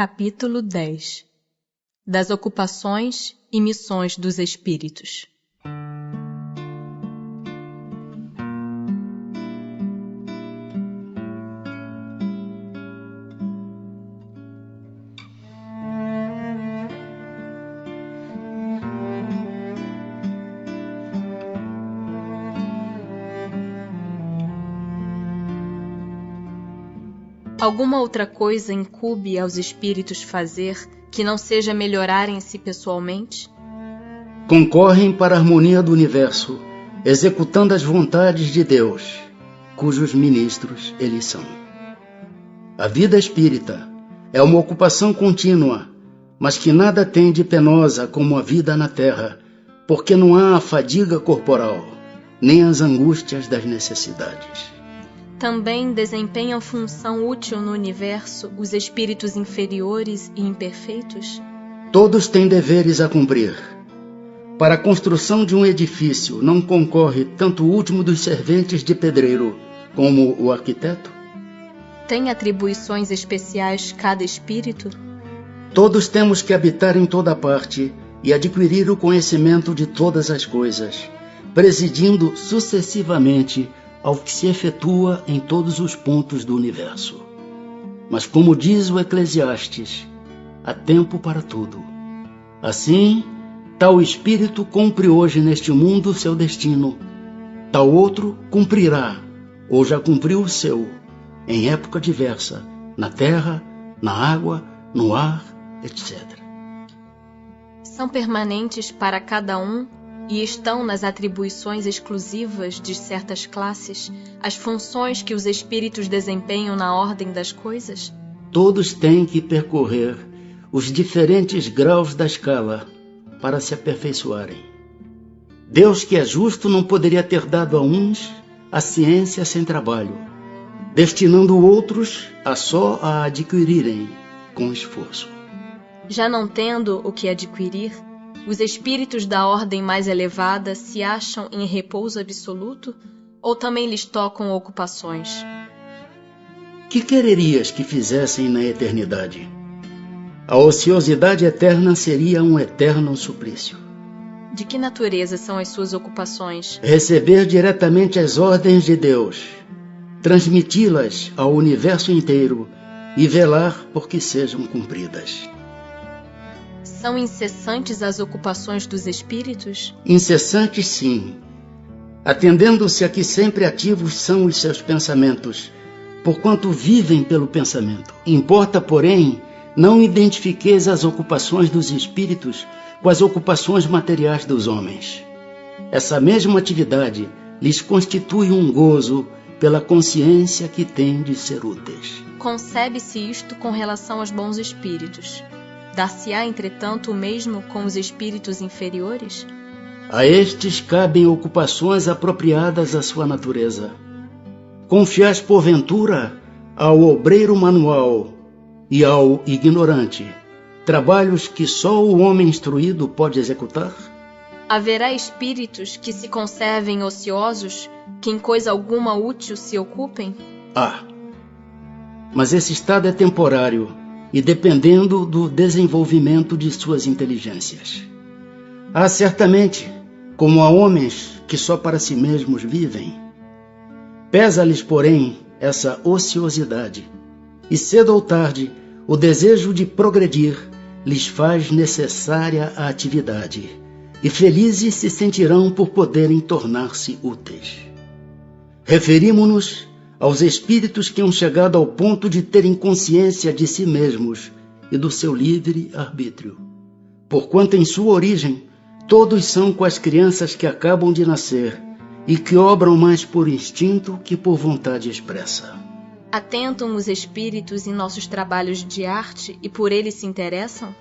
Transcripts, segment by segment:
Capítulo 10 Das ocupações e missões dos espíritos. Alguma outra coisa incube aos espíritos fazer que não seja melhorarem-se pessoalmente? Concorrem para a harmonia do universo, executando as vontades de Deus, cujos ministros eles são. A vida espírita é uma ocupação contínua, mas que nada tem de penosa como a vida na terra, porque não há a fadiga corporal, nem as angústias das necessidades. Também desempenham função útil no universo os espíritos inferiores e imperfeitos? Todos têm deveres a cumprir. Para a construção de um edifício não concorre tanto o último dos serventes de pedreiro como o arquiteto? Tem atribuições especiais cada espírito? Todos temos que habitar em toda parte e adquirir o conhecimento de todas as coisas, presidindo sucessivamente ao que se efetua em todos os pontos do universo. Mas como diz o Eclesiastes, há tempo para tudo. Assim, tal espírito cumpre hoje neste mundo seu destino, tal outro cumprirá, ou já cumpriu o seu, em época diversa, na terra, na água, no ar, etc. São permanentes para cada um e estão nas atribuições exclusivas de certas classes as funções que os espíritos desempenham na ordem das coisas? Todos têm que percorrer os diferentes graus da escala para se aperfeiçoarem. Deus, que é justo, não poderia ter dado a uns a ciência sem trabalho, destinando outros só a adquirirem com esforço. Já não tendo o que adquirir, os espíritos da ordem mais elevada se acham em repouso absoluto ou também lhes tocam ocupações? Que quererias que fizessem na eternidade? A ociosidade eterna seria um eterno suplício. De que natureza são as suas ocupações? Receber diretamente as ordens de Deus, transmiti-las ao universo inteiro e velar por que sejam cumpridas. São incessantes as ocupações dos espíritos? Incessantes, sim, atendendo-se a que sempre ativos são os seus pensamentos, porquanto vivem pelo pensamento. Importa, porém, não identifiqueis as ocupações dos espíritos com as ocupações materiais dos homens. Essa mesma atividade lhes constitui um gozo pela consciência que têm de ser úteis. Concebe-se isto com relação aos bons espíritos. Dar-se-á, entretanto, o mesmo com os espíritos inferiores? A estes cabem ocupações apropriadas à sua natureza. Confiais, porventura, ao obreiro manual e ao ignorante trabalhos que só o homem instruído pode executar? Haverá espíritos que se conservem ociosos, que em coisa alguma útil se ocupem? Mas esse estado é temporário e dependendo do desenvolvimento de suas inteligências. Há certamente, como há homens que só para si mesmos vivem. Pesa-lhes, porém, essa ociosidade, e cedo ou tarde o desejo de progredir lhes faz necessária a atividade, e felizes se sentirão por poderem tornar-se úteis. Referimo-nos aos espíritos que hão chegado ao ponto de terem consciência de si mesmos e do seu livre arbítrio, porquanto em sua origem todos são quais crianças que acabam de nascer e que obram mais por instinto que por vontade expressa. Atentam os espíritos em nossos trabalhos de arte e por eles se interessam?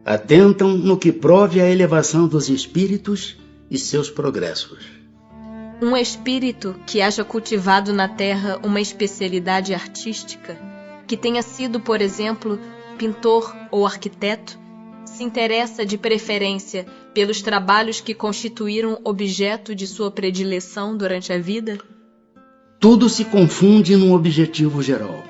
Atentam no que prove a elevação dos espíritos e seus progressos. Um espírito que haja cultivado na terra uma especialidade artística, que tenha sido, por exemplo, pintor ou arquiteto, se interessa de preferência pelos trabalhos que constituíram objeto de sua predileção durante a vida? Tudo se confunde num objetivo geral.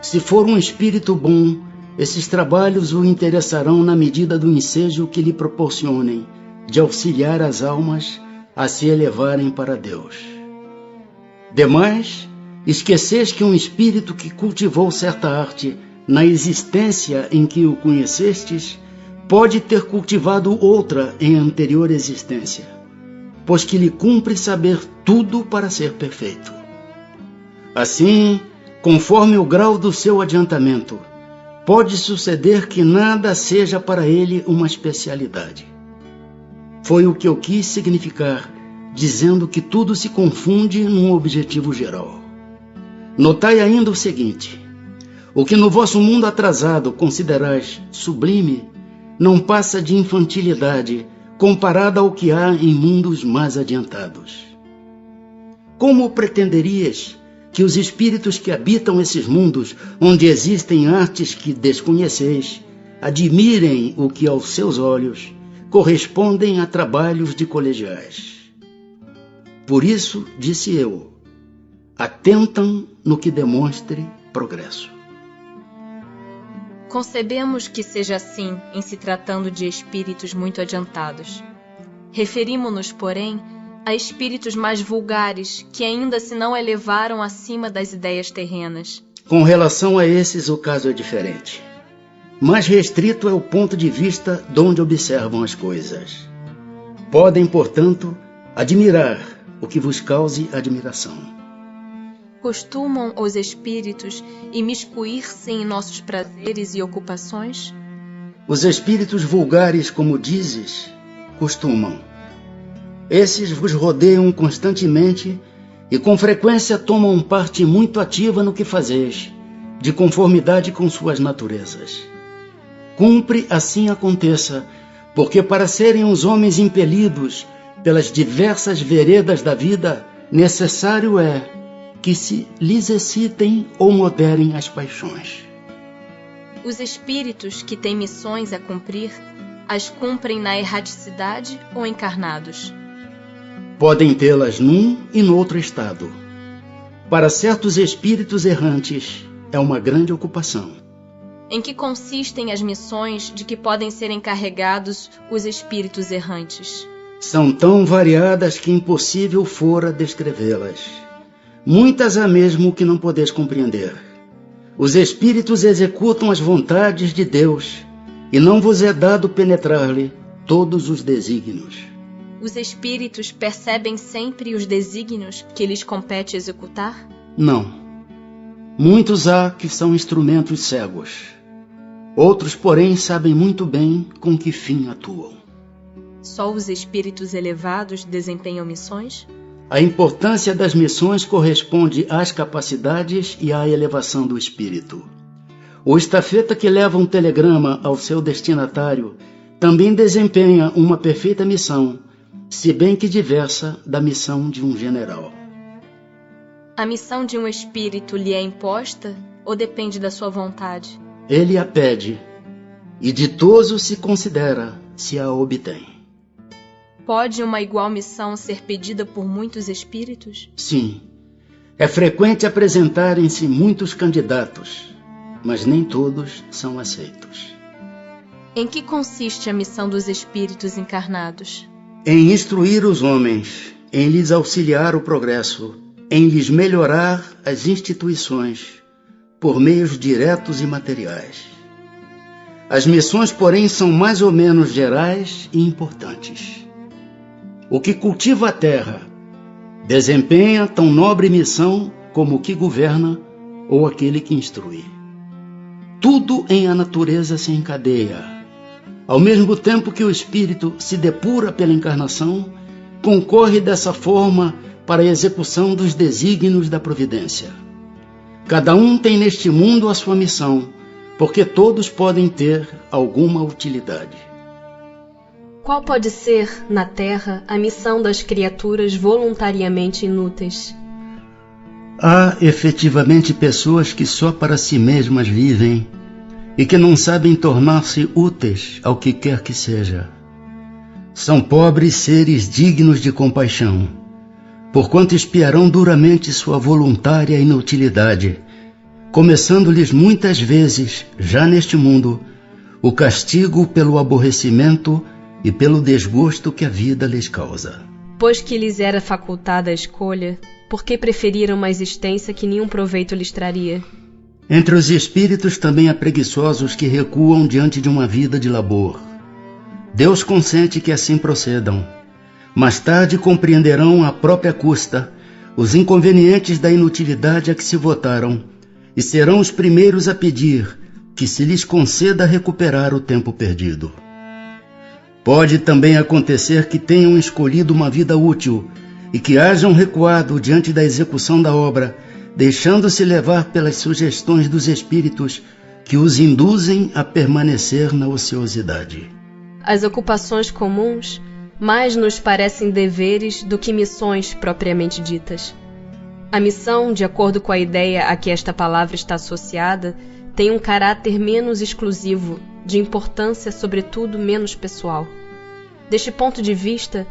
Se for um espírito bom, esses trabalhos o interessarão na medida do ensejo que lhe proporcionem de auxiliar as almas a se elevarem para Deus. Demais, esqueceis que um espírito que cultivou certa arte na existência em que o conhecestes pode ter cultivado outra em anterior existência, pois que lhe cumpre saber tudo para ser perfeito. Assim, conforme o grau do seu adiantamento, pode suceder que nada seja para ele uma especialidade. Foi o que eu quis significar, dizendo que tudo se confunde num objetivo geral. Notai ainda o seguinte: o que no vosso mundo atrasado considerais sublime, não passa de infantilidade comparada ao que há em mundos mais adiantados. Como pretenderias que os espíritos que habitam esses mundos, onde existem artes que desconheceis, admirem o que aos seus olhos correspondem a trabalhos de colegiais? Por isso, disse eu, atentam no que demonstre progresso. Concebemos que seja assim em se tratando de espíritos muito adiantados. Referimo-nos, porém, a espíritos mais vulgares que ainda se não elevaram acima das ideias terrenas. Com relação a esses, o caso é diferente. Mais restrito é o ponto de vista de onde observam as coisas. Podem, portanto, admirar o que vos cause admiração. Costumam os espíritos imiscuir-se em nossos prazeres e ocupações? Os espíritos vulgares, como dizes, costumam. Esses vos rodeiam constantemente e com frequência tomam parte muito ativa no que fazeis, de conformidade com suas naturezas. Cumpre assim aconteça, porque para serem os homens impelidos pelas diversas veredas da vida, necessário é que se lhes excitem ou moderem as paixões. Os espíritos que têm missões a cumprir, as cumprem na erraticidade ou encarnados? Podem tê-las num e no outro estado. Para certos espíritos errantes, é uma grande ocupação. Em que consistem as missões de que podem ser encarregados os espíritos errantes? São tão variadas que impossível fora descrevê-las. Muitas há mesmo que não podeis compreender. Os espíritos executam as vontades de Deus, e não vos é dado penetrar-lhe todos os desígnios. Os espíritos percebem sempre os desígnios que lhes compete executar? Não. Muitos há que são instrumentos cegos. Outros, porém, sabem muito bem com que fim atuam. Só os espíritos elevados desempenham missões? A importância das missões corresponde às capacidades e à elevação do espírito. O estafeta que leva um telegrama ao seu destinatário também desempenha uma perfeita missão, se bem que diversa da missão de um general. A missão de um espírito lhe é imposta ou depende da sua vontade? Ele a pede, e ditoso se considera se a obtém. Pode uma igual missão ser pedida por muitos espíritos? Sim. É frequente apresentarem-se muitos candidatos, mas nem todos são aceitos. Em que consiste a missão dos espíritos encarnados? Em instruir os homens, em lhes auxiliar o progresso, em lhes melhorar as instituições, por meios diretos e materiais. As missões, porém, são mais ou menos gerais e importantes. O que cultiva a terra desempenha tão nobre missão como o que governa ou aquele que instrui. Tudo em a natureza se encadeia. Ao mesmo tempo que o espírito se depura pela encarnação, concorre dessa forma para a execução dos desígnios da providência. Cada um tem neste mundo a sua missão, porque todos podem ter alguma utilidade. Qual pode ser, na Terra, a missão das criaturas voluntariamente inúteis? Há efetivamente pessoas que só para si mesmas vivem e que não sabem tornar-se úteis ao que quer que seja. São pobres seres dignos de compaixão, porquanto espiarão duramente sua voluntária inutilidade, começando-lhes muitas vezes, já neste mundo, o castigo pelo aborrecimento e pelo desgosto que a vida lhes causa. Pois que lhes era facultada a escolha, por que preferiram uma existência que nenhum proveito lhes traria? Entre os espíritos também há preguiçosos que recuam diante de uma vida de labor. Deus consente que assim procedam. Mais tarde compreenderão à própria custa os inconvenientes da inutilidade a que se votaram e serão os primeiros a pedir que se lhes conceda recuperar o tempo perdido. Pode também acontecer que tenham escolhido uma vida útil e que hajam recuado diante da execução da obra, deixando-se levar pelas sugestões dos espíritos que os induzem a permanecer na ociosidade. As ocupações comuns mais nos parecem deveres do que missões propriamente ditas. A missão, de acordo com a ideia a que esta palavra está associada, tem um caráter menos exclusivo, de importância sobretudo menos pessoal. Deste ponto de vista,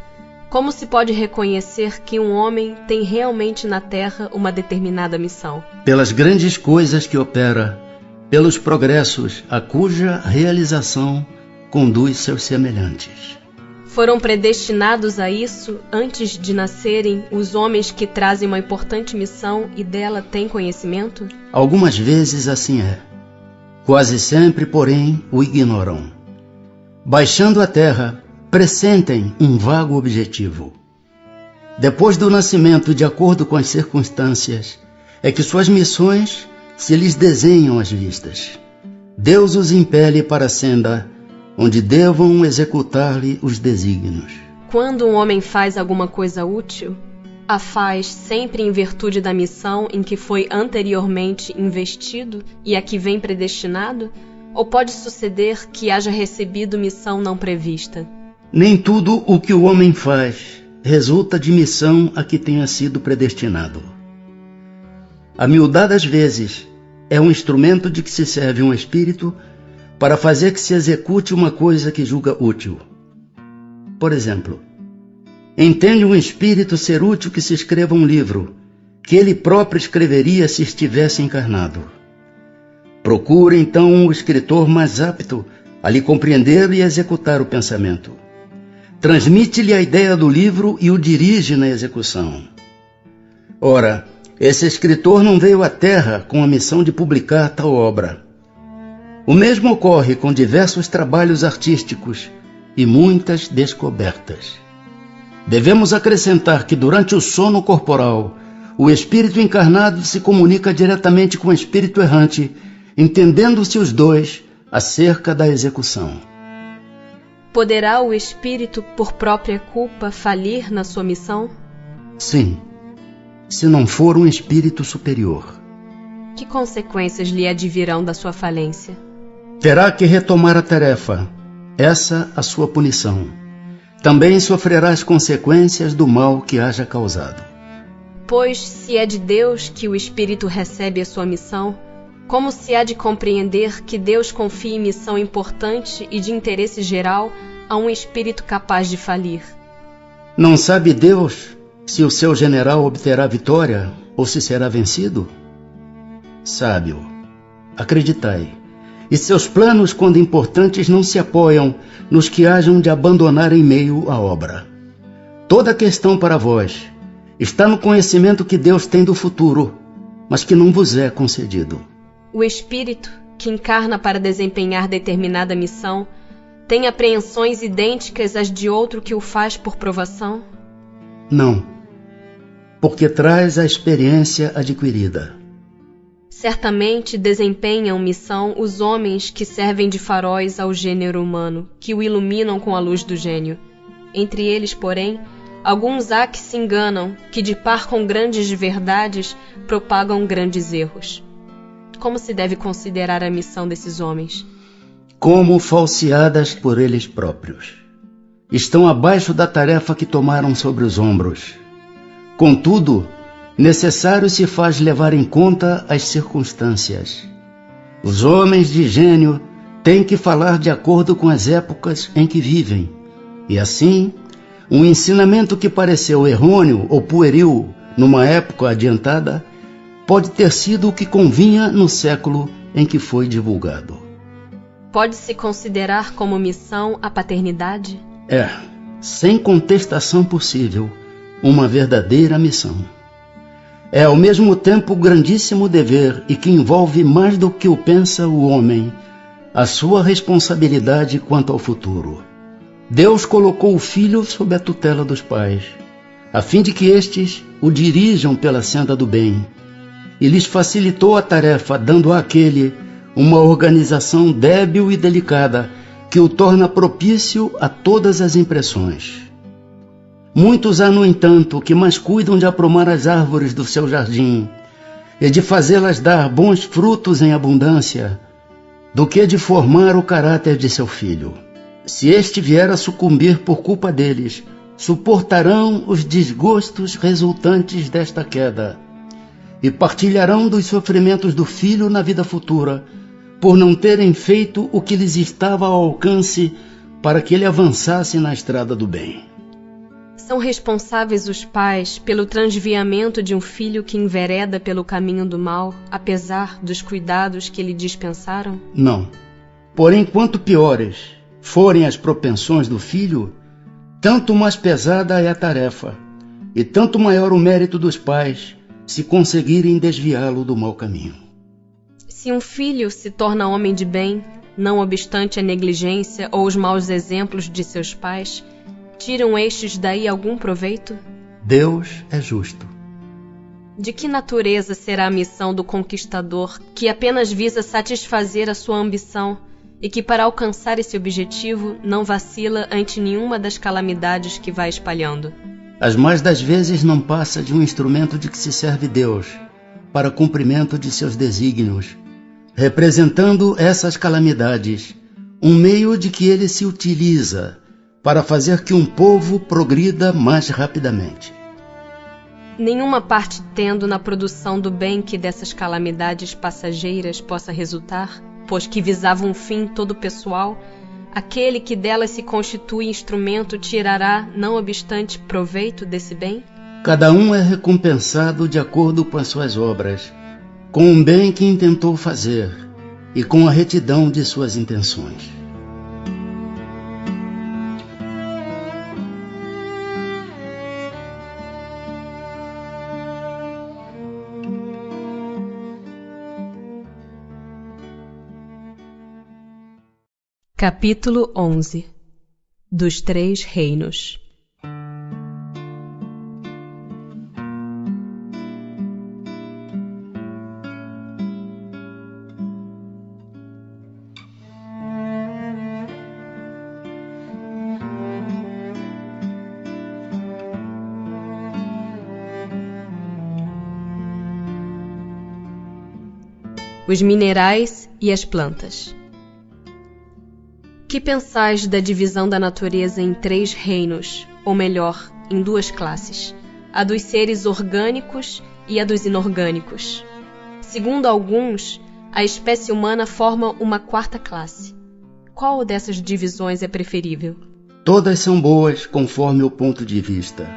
como se pode reconhecer que um homem tem realmente na Terra uma determinada missão? Pelas grandes coisas que opera, pelos progressos a cuja realização conduz seus semelhantes. Foram predestinados a isso antes de nascerem os homens que trazem uma importante missão e dela têm conhecimento? Algumas vezes assim é. Quase sempre, porém, o ignoram. Baixando a terra, pressentem um vago objetivo. Depois do nascimento, de acordo com as circunstâncias, é que suas missões se lhes desenham às vistas. Deus os impele para a senda onde devam executar-lhe os desígnios. Quando um homem faz alguma coisa útil, a faz sempre em virtude da missão em que foi anteriormente investido e a que vem predestinado? Ou pode suceder que haja recebido missão não prevista? Nem tudo o que o homem faz resulta de missão a que tenha sido predestinado. A miudade das vezes é um instrumento de que se serve um espírito para fazer que se execute uma coisa que julga útil. Por exemplo, entende um espírito ser útil que se escreva um livro, que ele próprio escreveria se estivesse encarnado. Procura então o escritor mais apto a lhe compreender e executar o pensamento. Transmite-lhe a ideia do livro e o dirige na execução. Ora, esse escritor não veio à Terra com a missão de publicar tal obra. O mesmo ocorre com diversos trabalhos artísticos e muitas descobertas. Devemos acrescentar que durante o sono corporal, o espírito encarnado se comunica diretamente com o espírito errante, entendendo-se os dois acerca da execução. Poderá o espírito, por própria culpa, falir na sua missão? Sim, se não for um espírito superior. Que consequências lhe advirão da sua falência? Terá que retomar a tarefa, essa a sua punição. Também sofrerá as consequências do mal que haja causado. Pois, se é de Deus que o espírito recebe a sua missão, como se há de compreender que Deus confie missão importante e de interesse geral a um espírito capaz de falir? Não sabe Deus se o seu general obterá vitória ou se será vencido? Sabe-o, acreditai. E seus planos, quando importantes, não se apoiam nos que hajam de abandonar em meio à obra. Toda a questão para vós está no conhecimento que Deus tem do futuro, mas que não vos é concedido. O espírito, que encarna para desempenhar determinada missão, tem apreensões idênticas às de outro que o faz por provação? Não, porque traz a experiência adquirida. Certamente desempenham missão os homens que servem de faróis ao gênero humano, que o iluminam com a luz do gênio. Entre eles, porém, alguns há que se enganam, que de par com grandes verdades propagam grandes erros. Como se deve considerar a missão desses homens? Como falseadas por eles próprios. Estão abaixo da tarefa que tomaram sobre os ombros. Contudo, necessário se faz levar em conta as circunstâncias. Os homens de gênio têm que falar de acordo com as épocas em que vivem, e assim, um ensinamento que pareceu errôneo ou pueril numa época adiantada, pode ter sido o que convinha no século em que foi divulgado. Pode-se considerar como missão a paternidade? É, sem contestação possível, uma verdadeira missão. É ao mesmo tempo grandíssimo dever e que envolve mais do que o pensa o homem, a sua responsabilidade quanto ao futuro. Deus colocou o filho sob a tutela dos pais, a fim de que estes o dirijam pela senda do bem, e lhes facilitou a tarefa, dando àquele uma organização débil e delicada que o torna propício a todas as impressões. Muitos há, no entanto, que mais cuidam de aprumar as árvores do seu jardim e de fazê-las dar bons frutos em abundância, do que de formar o caráter de seu filho. Se este vier a sucumbir por culpa deles, suportarão os desgostos resultantes desta queda e partilharão dos sofrimentos do filho na vida futura, por não terem feito o que lhes estava ao alcance para que ele avançasse na estrada do bem. São responsáveis os pais pelo transviamento de um filho que envereda pelo caminho do mal, apesar dos cuidados que lhe dispensaram? Não. Porém, quanto piores forem as propensões do filho, tanto mais pesada é a tarefa, e tanto maior o mérito dos pais se conseguirem desviá-lo do mau caminho. Se um filho se torna homem de bem, não obstante a negligência ou os maus exemplos de seus pais, tiram estes daí algum proveito? Deus é justo. De que natureza será a missão do conquistador que apenas visa satisfazer a sua ambição e que, para alcançar esse objetivo, não vacila ante nenhuma das calamidades que vai espalhando? As mais das vezes não passa de um instrumento de que se serve Deus para cumprimento de seus desígnios, representando essas calamidades, um meio de que ele se utiliza para fazer que um povo progrida mais rapidamente. Nenhuma parte tendo na produção do bem que dessas calamidades passageiras possa resultar, pois que visava um fim todo pessoal, aquele que delas se constitui instrumento tirará, não obstante, proveito desse bem? Cada um é recompensado de acordo com as suas obras, com o bem que intentou fazer e com a retidão de suas intenções. Capítulo 11 Dos Três Reinos. Os minerais e as plantas. Que pensais da divisão da natureza em três reinos, ou melhor, em duas classes, a dos seres orgânicos e a dos inorgânicos? Segundo alguns, a espécie humana forma uma quarta classe. Qual dessas divisões é preferível? Todas são boas conforme o ponto de vista.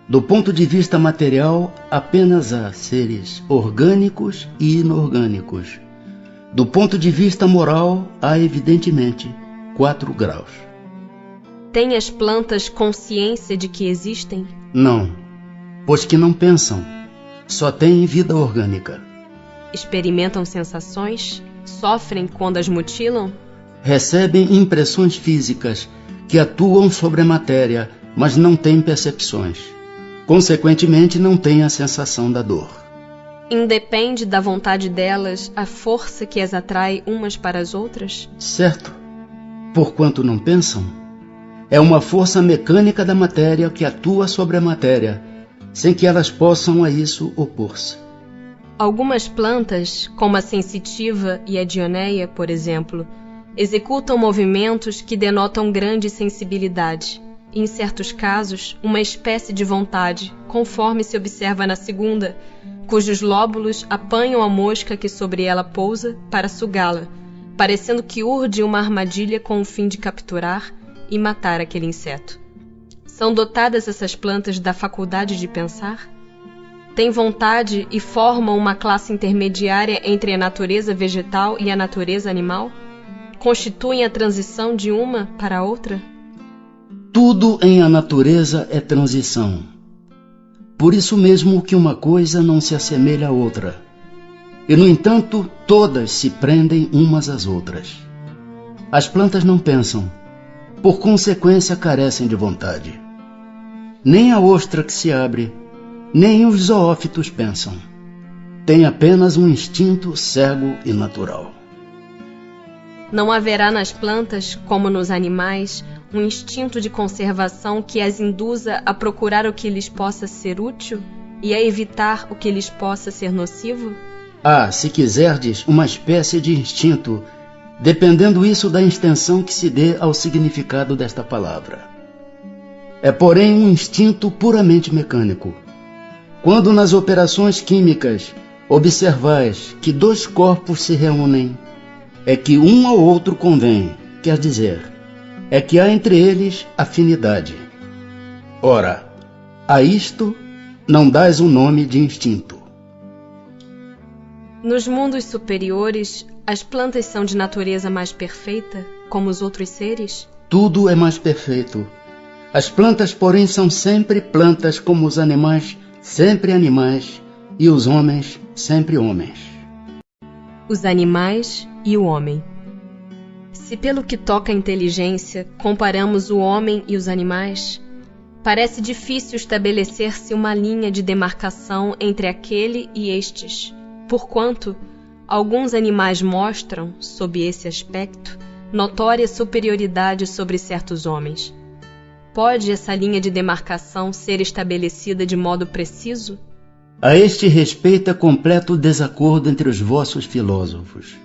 Do ponto de vista material, apenas há seres orgânicos e inorgânicos. Do ponto de vista moral, há evidentemente 4 graus. Têm as plantas consciência de que existem? Não, pois que não pensam, só têm vida orgânica. Experimentam sensações? Sofrem quando as mutilam? Recebem impressões físicas que atuam sobre a matéria, mas não têm percepções. Consequentemente, não têm a sensação da dor. Independe da vontade delas a força que as atrai umas para as outras? Certo, porquanto não pensam. É uma força mecânica da matéria que atua sobre a matéria, sem que elas possam a isso opor-se. Algumas plantas, como a sensitiva e a dioneia, por exemplo, executam movimentos que denotam grande sensibilidade, e, em certos casos, uma espécie de vontade, conforme se observa na segunda, cujos lóbulos apanham a mosca que sobre ela pousa para sugá-la, parecendo que urde uma armadilha com o fim de capturar e matar aquele inseto. São dotadas essas plantas da faculdade de pensar? têm vontade e formam uma classe intermediária entre a natureza vegetal e a natureza animal? Constituem a transição de uma para a outra? Tudo em a natureza é transição. Por isso mesmo que uma coisa não se assemelha à outra. E, no entanto, todas se prendem umas às outras. As plantas não pensam, por consequência carecem de vontade. Nem a ostra que se abre, nem os zoófitos pensam. Tem apenas um instinto cego e natural. Não haverá nas plantas, como nos animais, um instinto de conservação que as induza a procurar o que lhes possa ser útil e a evitar o que lhes possa ser nocivo? Há, se quiserdes, uma espécie de instinto, dependendo isso da extensão que se dê ao significado desta palavra. É, porém, um instinto puramente mecânico. Quando nas operações químicas observais que dois corpos se reúnem, é que um ao outro convém, quer dizer, é que há entre eles afinidade. Ora, a isto não dás o nome de instinto. Nos mundos superiores, as plantas são de natureza mais perfeita, como os outros seres? Tudo é mais perfeito. As plantas, porém, são sempre plantas como os animais, sempre animais, e os homens, sempre homens. Os animais e o homem. Se pelo que toca à inteligência comparamos o homem e os animais, parece difícil estabelecer-se uma linha de demarcação entre aquele e estes, porquanto alguns animais mostram, sob esse aspecto, notória superioridade sobre certos homens. Pode essa linha de demarcação ser estabelecida de modo preciso? A este respeito é completo desacordo entre os vossos filósofos.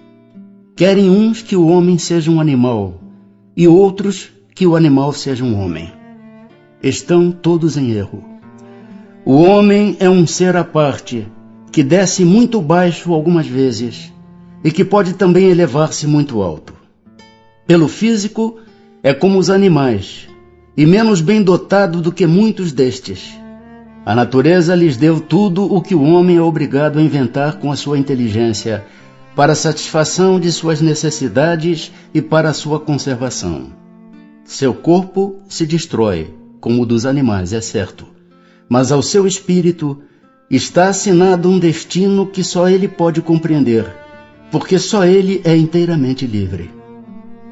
Querem uns que o homem seja um animal, e outros que o animal seja um homem. Estão todos em erro. O homem é um ser à parte, que desce muito baixo algumas vezes, e que pode também elevar-se muito alto. Pelo físico, é como os animais, e menos bem dotado do que muitos destes. A natureza lhes deu tudo o que o homem é obrigado a inventar com a sua inteligência, para a satisfação de suas necessidades e para a sua conservação. Seu corpo se destrói, como o dos animais, é certo, mas ao seu espírito está assinado um destino que só ele pode compreender, porque só ele é inteiramente livre.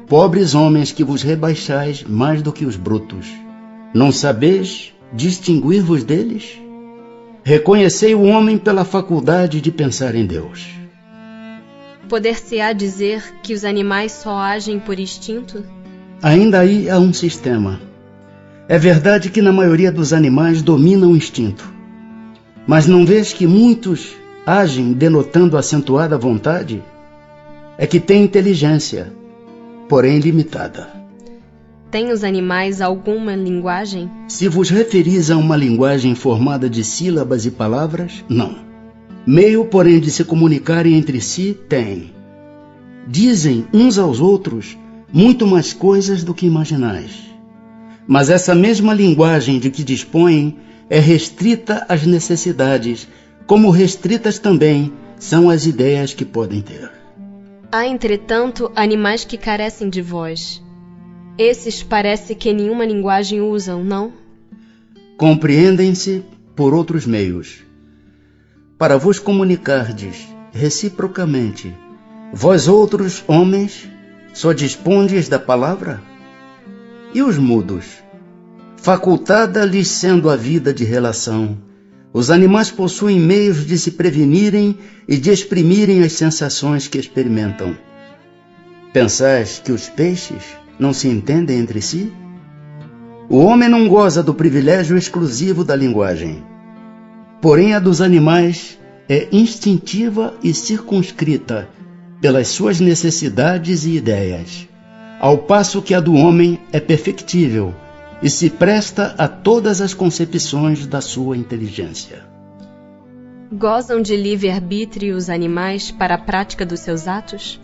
Pobres homens que vos rebaixais mais do que os brutos, não sabeis distinguir-vos deles? Reconhecei o homem pela faculdade de pensar em Deus. Poder-se-á dizer que os animais só agem por instinto? Ainda aí há um sistema. É verdade que na maioria dos animais domina o instinto. Mas não vês que muitos agem denotando acentuada vontade? É que têm inteligência, porém limitada. Têm os animais alguma linguagem? Se vos referis a uma linguagem formada de sílabas e palavras, não. Meio, porém, de se comunicarem entre si, têm. Dizem uns aos outros muito mais coisas do que imaginais. Mas essa mesma linguagem de que dispõem é restrita às necessidades, como restritas também são as ideias que podem ter. Há, entretanto, animais que carecem de voz. Esses parece que nenhuma linguagem usam, não? Compreendem-se por outros meios. Para vos comunicardes reciprocamente, vós outros, homens, só dispondes da palavra? E os mudos? Facultada lhes sendo a vida de relação, os animais possuem meios de se prevenirem e de exprimirem as sensações que experimentam. Pensais que os peixes não se entendem entre si? O homem não goza do privilégio exclusivo da linguagem. Porém, a dos animais é instintiva e circunscrita pelas suas necessidades e ideias, ao passo que a do homem é perfectível e se presta a todas as concepções da sua inteligência. Gozam de livre-arbítrio os animais para a prática dos seus atos?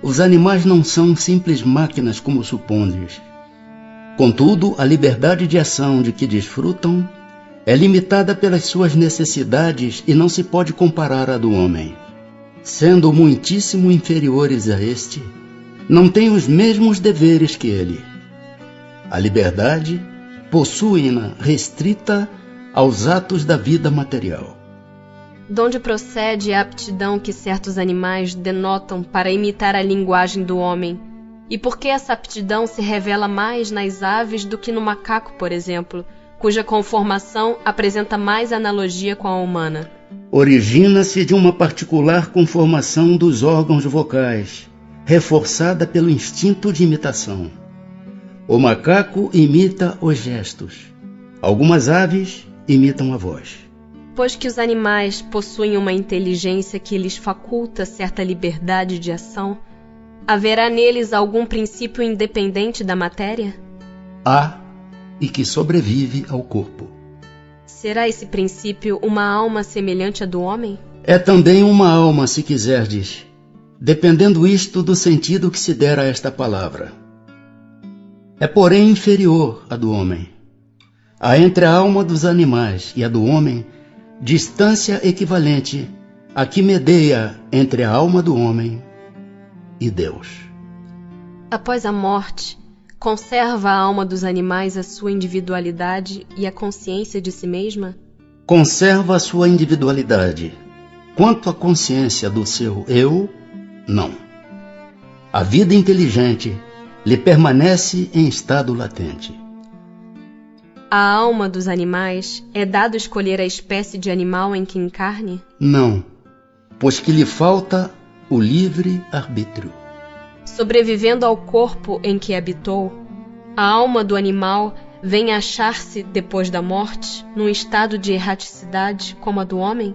Os animais não são simples máquinas como supondes. Contudo, a liberdade de ação de que desfrutam é limitada pelas suas necessidades e não se pode comparar à do homem. Sendo muitíssimo inferiores a este, não têm os mesmos deveres que ele. A liberdade possuem-na restrita aos atos da vida material. Donde procede a aptidão que certos animais denotam para imitar a linguagem do homem? E por que essa aptidão se revela mais nas aves do que no macaco, por exemplo, cuja conformação apresenta mais analogia com a humana? Origina-se de uma particular conformação dos órgãos vocais, reforçada pelo instinto de imitação. O macaco imita os gestos. Algumas aves imitam a voz. Pois que os animais possuem uma inteligência que lhes faculta certa liberdade de ação, haverá neles algum princípio independente da matéria? Há, e que sobrevive ao corpo. Será esse princípio uma alma semelhante à do homem? É também uma alma, se quiserdes, dependendo isto do sentido que se der a esta palavra. É, porém, inferior à do homem. Há entre a alma dos animais e a do homem distância equivalente à que medeia entre a alma do homem e Deus. Após a morte, conserva a alma dos animais a sua individualidade e a consciência de si mesma? Conserva a sua individualidade. Quanto à consciência do seu eu, não. A vida inteligente lhe permanece em estado latente. A alma dos animais é dado escolher a espécie de animal em que encarne? Não, pois que lhe falta o livre arbítrio. Sobrevivendo ao corpo em que habitou, a alma do animal vem achar-se, depois da morte, num estado de erraticidade como a do homem?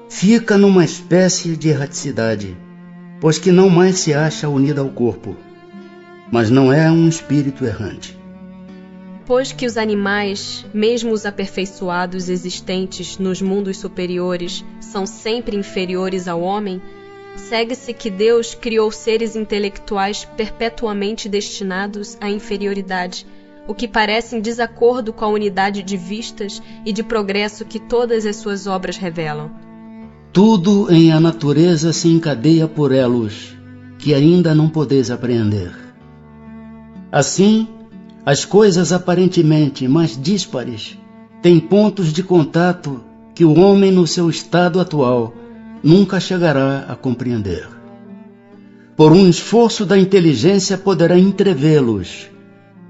Fica numa espécie de erraticidade, pois que não mais se acha unida ao corpo, mas não é um espírito errante. Pois que os animais, mesmo os aperfeiçoados existentes nos mundos superiores, são sempre inferiores ao homem, segue-se que Deus criou seres intelectuais perpetuamente destinados à inferioridade, o que parece em desacordo com a unidade de vistas e de progresso que todas as suas obras revelam. Tudo em a natureza se encadeia por elos que ainda não podeis apreender. Assim, as coisas aparentemente mais díspares têm pontos de contato que o homem no seu estado atual nunca chegará a compreender. Por um esforço da inteligência poderá entrevê-los,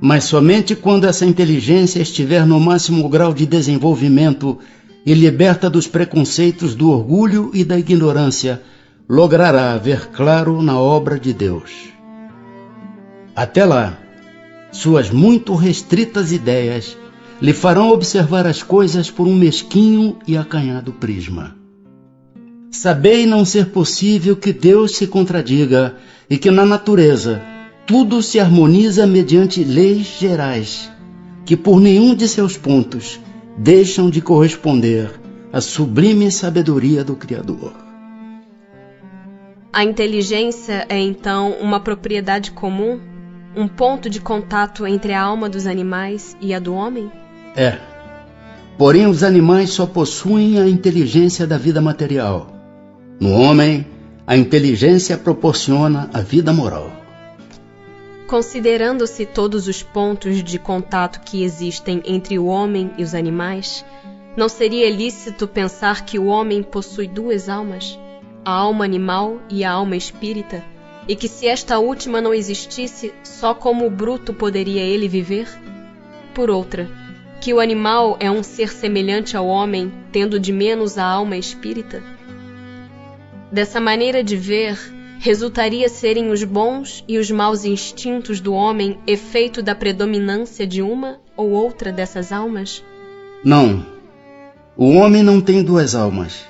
mas somente quando essa inteligência estiver no máximo grau de desenvolvimento e liberta dos preconceitos do orgulho e da ignorância, logrará ver claro na obra de Deus. Até lá, suas muito restritas ideias lhe farão observar as coisas por um mesquinho e acanhado prisma. Sabei não ser possível que Deus se contradiga e que na natureza tudo se harmoniza mediante leis gerais, que por nenhum de seus pontos deixam de corresponder à sublime sabedoria do Criador. A inteligência é então uma propriedade comum? Um ponto de contato entre a alma dos animais e a do homem? É. Porém, os animais só possuem a inteligência da vida material. No homem, a inteligência proporciona a vida moral. Considerando-se todos os pontos de contato que existem entre o homem e os animais, não seria lícito pensar que o homem possui duas almas, a alma animal e a alma espírita, e que se esta última não existisse, só como o bruto poderia ele viver? Por outra, que o animal é um ser semelhante ao homem, tendo de menos a alma espírita? Dessa maneira de ver, resultaria serem os bons e os maus instintos do homem efeito da predominância de uma ou outra dessas almas? Não. O homem não tem duas almas.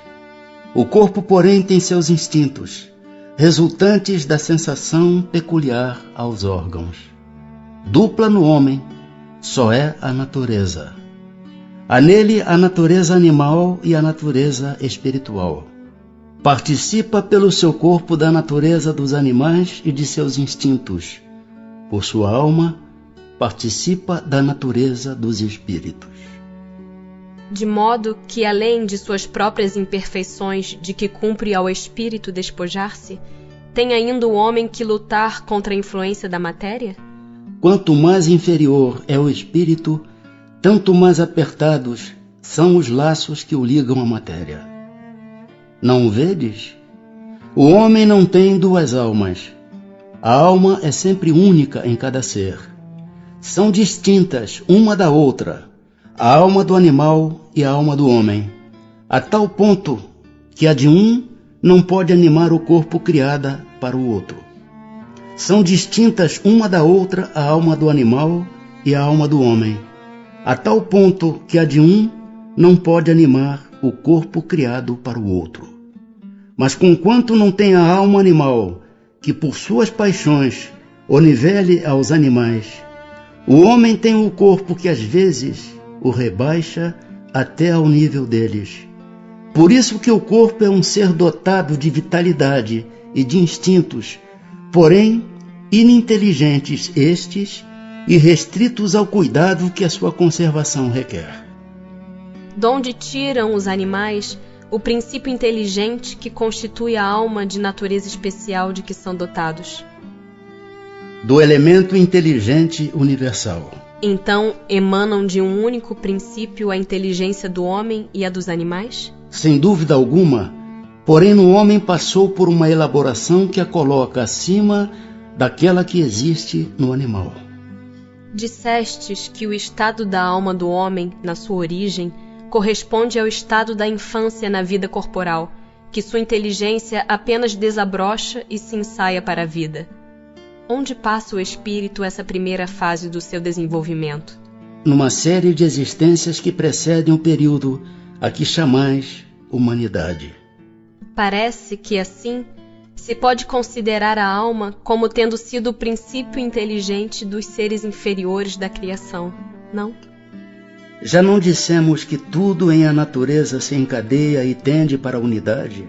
O corpo, porém, tem seus instintos, resultantes da sensação peculiar aos órgãos. Dupla no homem só é a natureza. Há nele a natureza animal e a natureza espiritual. Participa pelo seu corpo da natureza dos animais e de seus instintos. Por sua alma, participa da natureza dos espíritos. de modo que, além de suas próprias imperfeições de que cumpre ao espírito despojar-se, tem ainda o homem que lutar contra a influência da matéria? Quanto mais inferior é o espírito, tanto mais apertados são os laços que o ligam à matéria. Não o vedes? O homem não tem duas almas. A alma é sempre única em cada ser. São distintas uma da outra, a alma do animal e a alma do homem, a tal ponto que a de um não pode animar o corpo criada para o outro. São distintas uma da outra a alma do animal e a alma do homem, a tal ponto que a de um não pode animar o corpo criado para o outro. Mas conquanto não tem a alma animal, que por suas paixões o nivele aos animais, o homem tem o corpo que às vezes o rebaixa até ao nível deles. Por isso que o corpo é um ser dotado de vitalidade e de instintos, porém ininteligentes estes e restritos ao cuidado que a sua conservação requer. Donde tiram os animais o princípio inteligente que constitui a alma de natureza especial de que são dotados? Do elemento inteligente universal. Então, emanam de um único princípio a inteligência do homem e a dos animais? Sem dúvida alguma, porém no homem passou por uma elaboração que a coloca acima daquela que existe no animal. Dissestes que o estado da alma do homem, na sua origem, corresponde ao estado da infância na vida corporal, que sua inteligência apenas desabrocha e se ensaia para a vida. Onde passa o espírito essa primeira fase do seu desenvolvimento? Numa série de existências que precedem o período a que chamais humanidade. Parece que, assim, se pode considerar a alma como tendo sido o princípio inteligente dos seres inferiores da criação, não? Já não dissemos que tudo em a natureza se encadeia e tende para a unidade?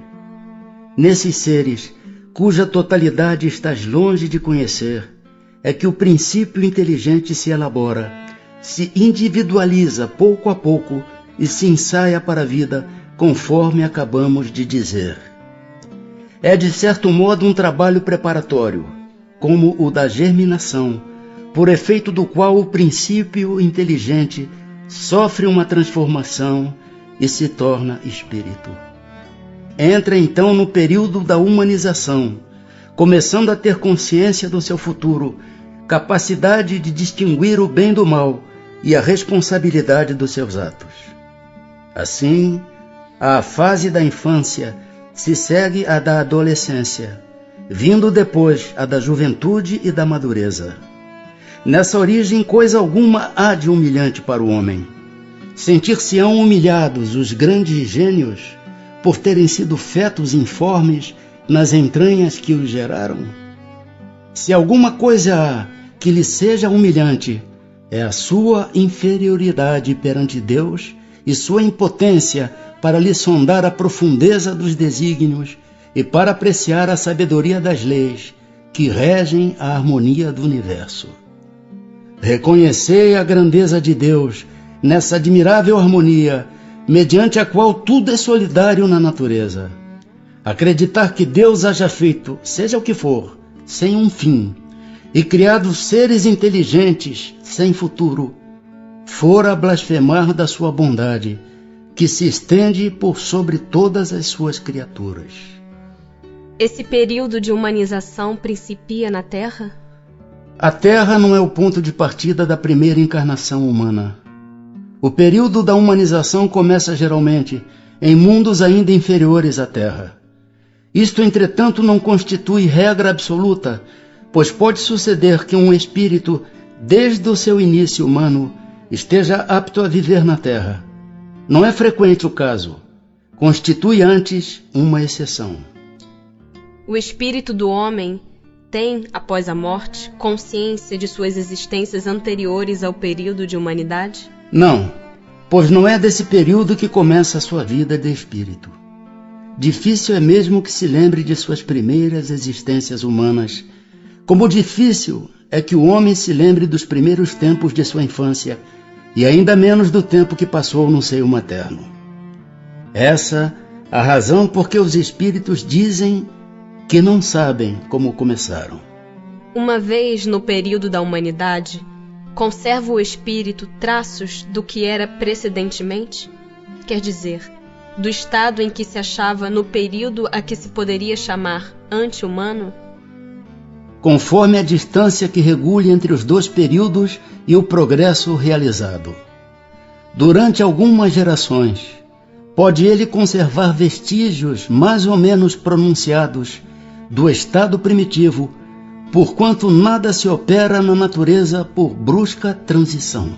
Nesses seres, cuja totalidade estás longe de conhecer, é que o princípio inteligente se elabora, se individualiza pouco a pouco e se ensaia para a vida, conforme acabamos de dizer. É de certo modo um trabalho preparatório, como o da germinação, por efeito do qual o princípio inteligente sofre uma transformação e se torna espírito. Entra então no período da humanização, começando a ter consciência do seu futuro, capacidade de distinguir o bem do mal e a responsabilidade dos seus atos. Assim, a fase da infância se segue à da adolescência, vindo depois a da juventude e da madureza. Nessa origem, coisa alguma há de humilhante para o homem. Sentir-se-ão humilhados os grandes gênios por terem sido fetos informes nas entranhas que os geraram? Se alguma coisa há que lhe seja humilhante, é a sua inferioridade perante Deus e sua impotência para lhe sondar a profundeza dos desígnios e para apreciar a sabedoria das leis que regem a harmonia do universo. Reconhecei a grandeza de Deus nessa admirável harmonia, mediante a qual tudo é solidário na natureza. Acreditar que Deus haja feito, seja o que for, sem um fim, e criado seres inteligentes, sem futuro, fora blasfemar da sua bondade, que se estende por sobre todas as suas criaturas. Esse período de humanização principia na Terra? A Terra não é o ponto de partida da primeira encarnação humana. O período da humanização começa geralmente em mundos ainda inferiores à Terra. Isto, entretanto, não constitui regra absoluta, pois pode suceder que um espírito, desde o seu início humano, esteja apto a viver na Terra. Não é frequente o caso. Constitui antes uma exceção. O espírito do homem tem, após a morte, consciência de suas existências anteriores ao período de humanidade? Não, pois não é desse período que começa a sua vida de espírito. Difícil é mesmo que se lembre de suas primeiras existências humanas, como difícil é que o homem se lembre dos primeiros tempos de sua infância e ainda menos do tempo que passou no seio materno. Essa a razão por que os espíritos dizem que não sabem como começaram. Uma vez no período da humanidade, conserva o espírito traços do que era precedentemente? Quer dizer, do estado em que se achava no período a que se poderia chamar ante-humano? Conforme a distância que regule entre os dois períodos e o progresso realizado. Durante algumas gerações, pode ele conservar vestígios mais ou menos pronunciados do estado primitivo, porquanto nada se opera na natureza por brusca transição.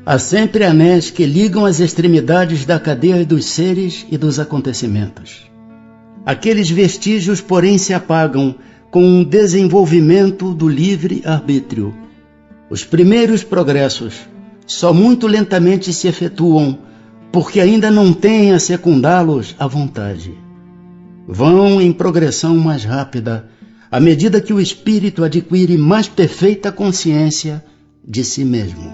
Há sempre anéis que ligam as extremidades da cadeia dos seres e dos acontecimentos. Aqueles vestígios, porém, se apagam com um desenvolvimento do livre-arbítrio. Os primeiros progressos só muito lentamente se efetuam, porque ainda não têm a secundá-los à vontade. Vão em progressão mais rápida, à medida que o espírito adquire mais perfeita consciência de si mesmo.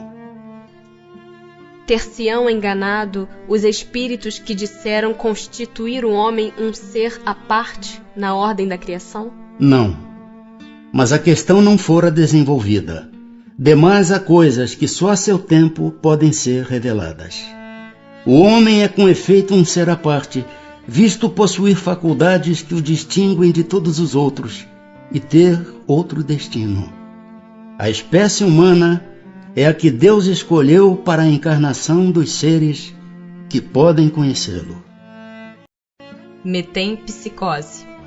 Ter-se-ão enganado os espíritos que disseram constituir o homem um ser à parte na ordem da criação? Não, mas a questão não fora desenvolvida. Demais há coisas que só a seu tempo podem ser reveladas. O homem é com efeito um ser à parte, visto possuir faculdades que o distinguem de todos os outros e ter outro destino. A espécie humana é a que Deus escolheu para a encarnação dos seres que podem conhecê-lo. Metempsicose.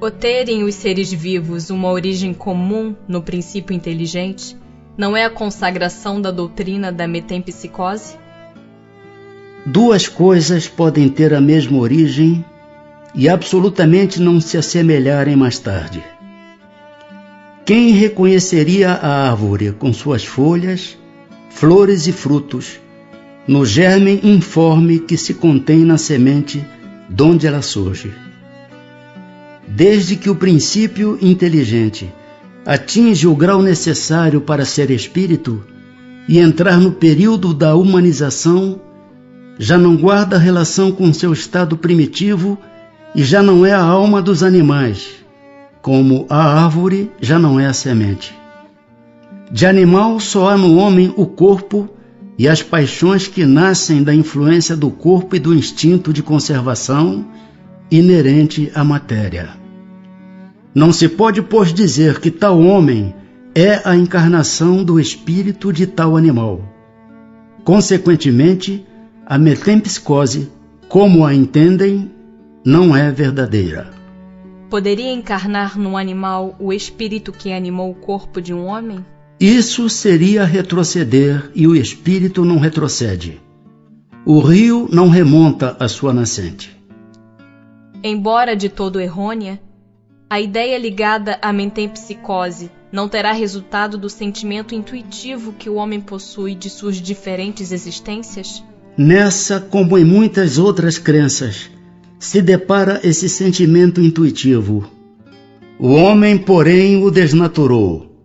O terem os seres vivos uma origem comum no princípio inteligente não é a consagração da doutrina da metempsicose? Duas coisas podem ter a mesma origem e absolutamente não se assemelharem mais tarde. Quem reconheceria a árvore com suas folhas, flores e frutos, no germe informe que se contém na semente donde ela surge? Desde que o princípio inteligente atinge o grau necessário para ser espírito e entrar no período da humanização, já não guarda relação com seu estado primitivo e já não é a alma dos animais, como a árvore já não é a semente. De animal só há no homem o corpo e as paixões que nascem da influência do corpo e do instinto de conservação inerente à matéria. Não se pode, pois, dizer que tal homem é a encarnação do espírito de tal animal. Consequentemente, a metempsicose, como a entendem, não é verdadeira. Poderia encarnar no animal o espírito que animou o corpo de um homem? Isso seria retroceder e o espírito não retrocede. O rio não remonta à sua nascente. Embora de todo errônea, a ideia ligada à metempsicose não terá resultado do sentimento intuitivo que o homem possui de suas diferentes existências? Nessa, como em muitas outras crenças, se depara esse sentimento intuitivo. O homem, porém, o desnaturou,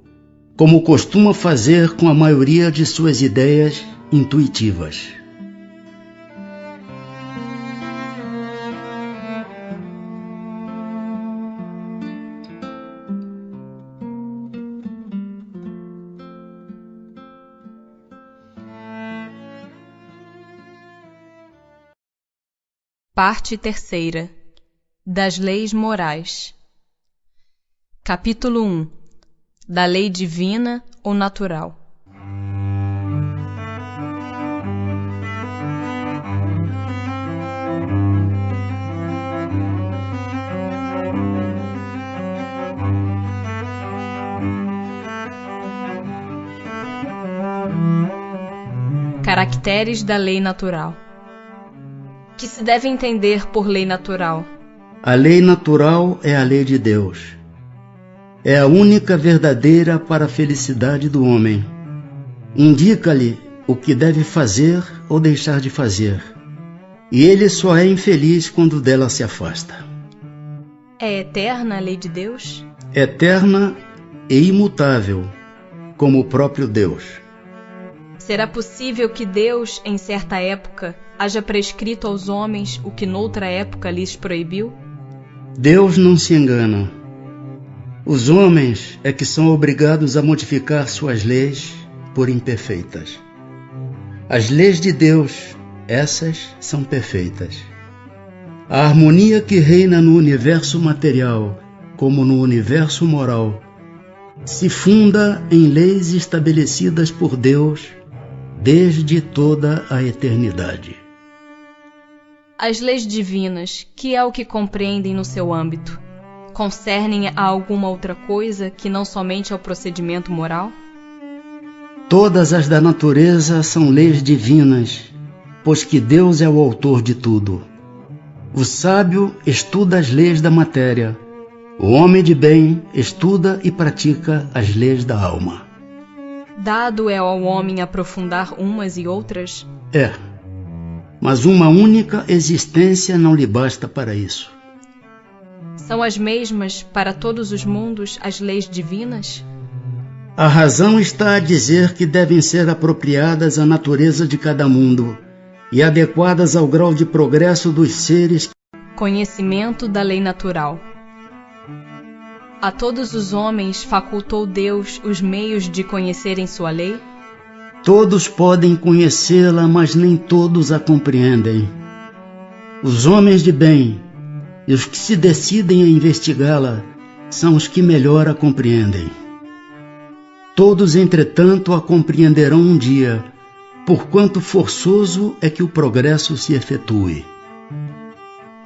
como costuma fazer com a maioria de suas ideias intuitivas. Parte 3. Das leis morais. Capítulo 1. Da lei divina ou natural. Caracteres da lei natural. Que se deve entender por lei natural? A lei natural é a lei de Deus. É a única verdadeira para a felicidade do homem. Indica-lhe o que deve fazer ou deixar de fazer. E ele só é infeliz quando dela se afasta. É eterna a lei de Deus? Eterna e imutável, como o próprio Deus. Será possível que Deus, em certa época, haja prescrito aos homens o que noutra época lhes proibiu? Deus não se engana. Os homens é que são obrigados a modificar suas leis por imperfeitas. As leis de Deus, essas são perfeitas. A harmonia que reina no universo material, como no universo moral, se funda em leis estabelecidas por Deus desde toda a eternidade. As leis divinas, que é o que compreendem no seu âmbito, concernem a alguma outra coisa que não somente ao procedimento moral? Todas as da natureza são leis divinas, pois que Deus é o autor de tudo. O sábio estuda as leis da matéria. O homem de bem estuda e pratica as leis da alma. Dado é ao homem aprofundar umas e outras? É, mas uma única existência não lhe basta para isso. São as mesmas para todos os mundos as leis divinas? A razão está a dizer que devem ser apropriadas à natureza de cada mundo e adequadas ao grau de progresso dos seres. Conhecimento da lei natural. A todos os homens facultou Deus os meios de conhecerem sua lei? Todos podem conhecê-la, mas nem todos a compreendem. Os homens de bem e os que se decidem a investigá-la são os que melhor a compreendem. Todos, entretanto, a compreenderão um dia, porquanto forçoso é que o progresso se efetue.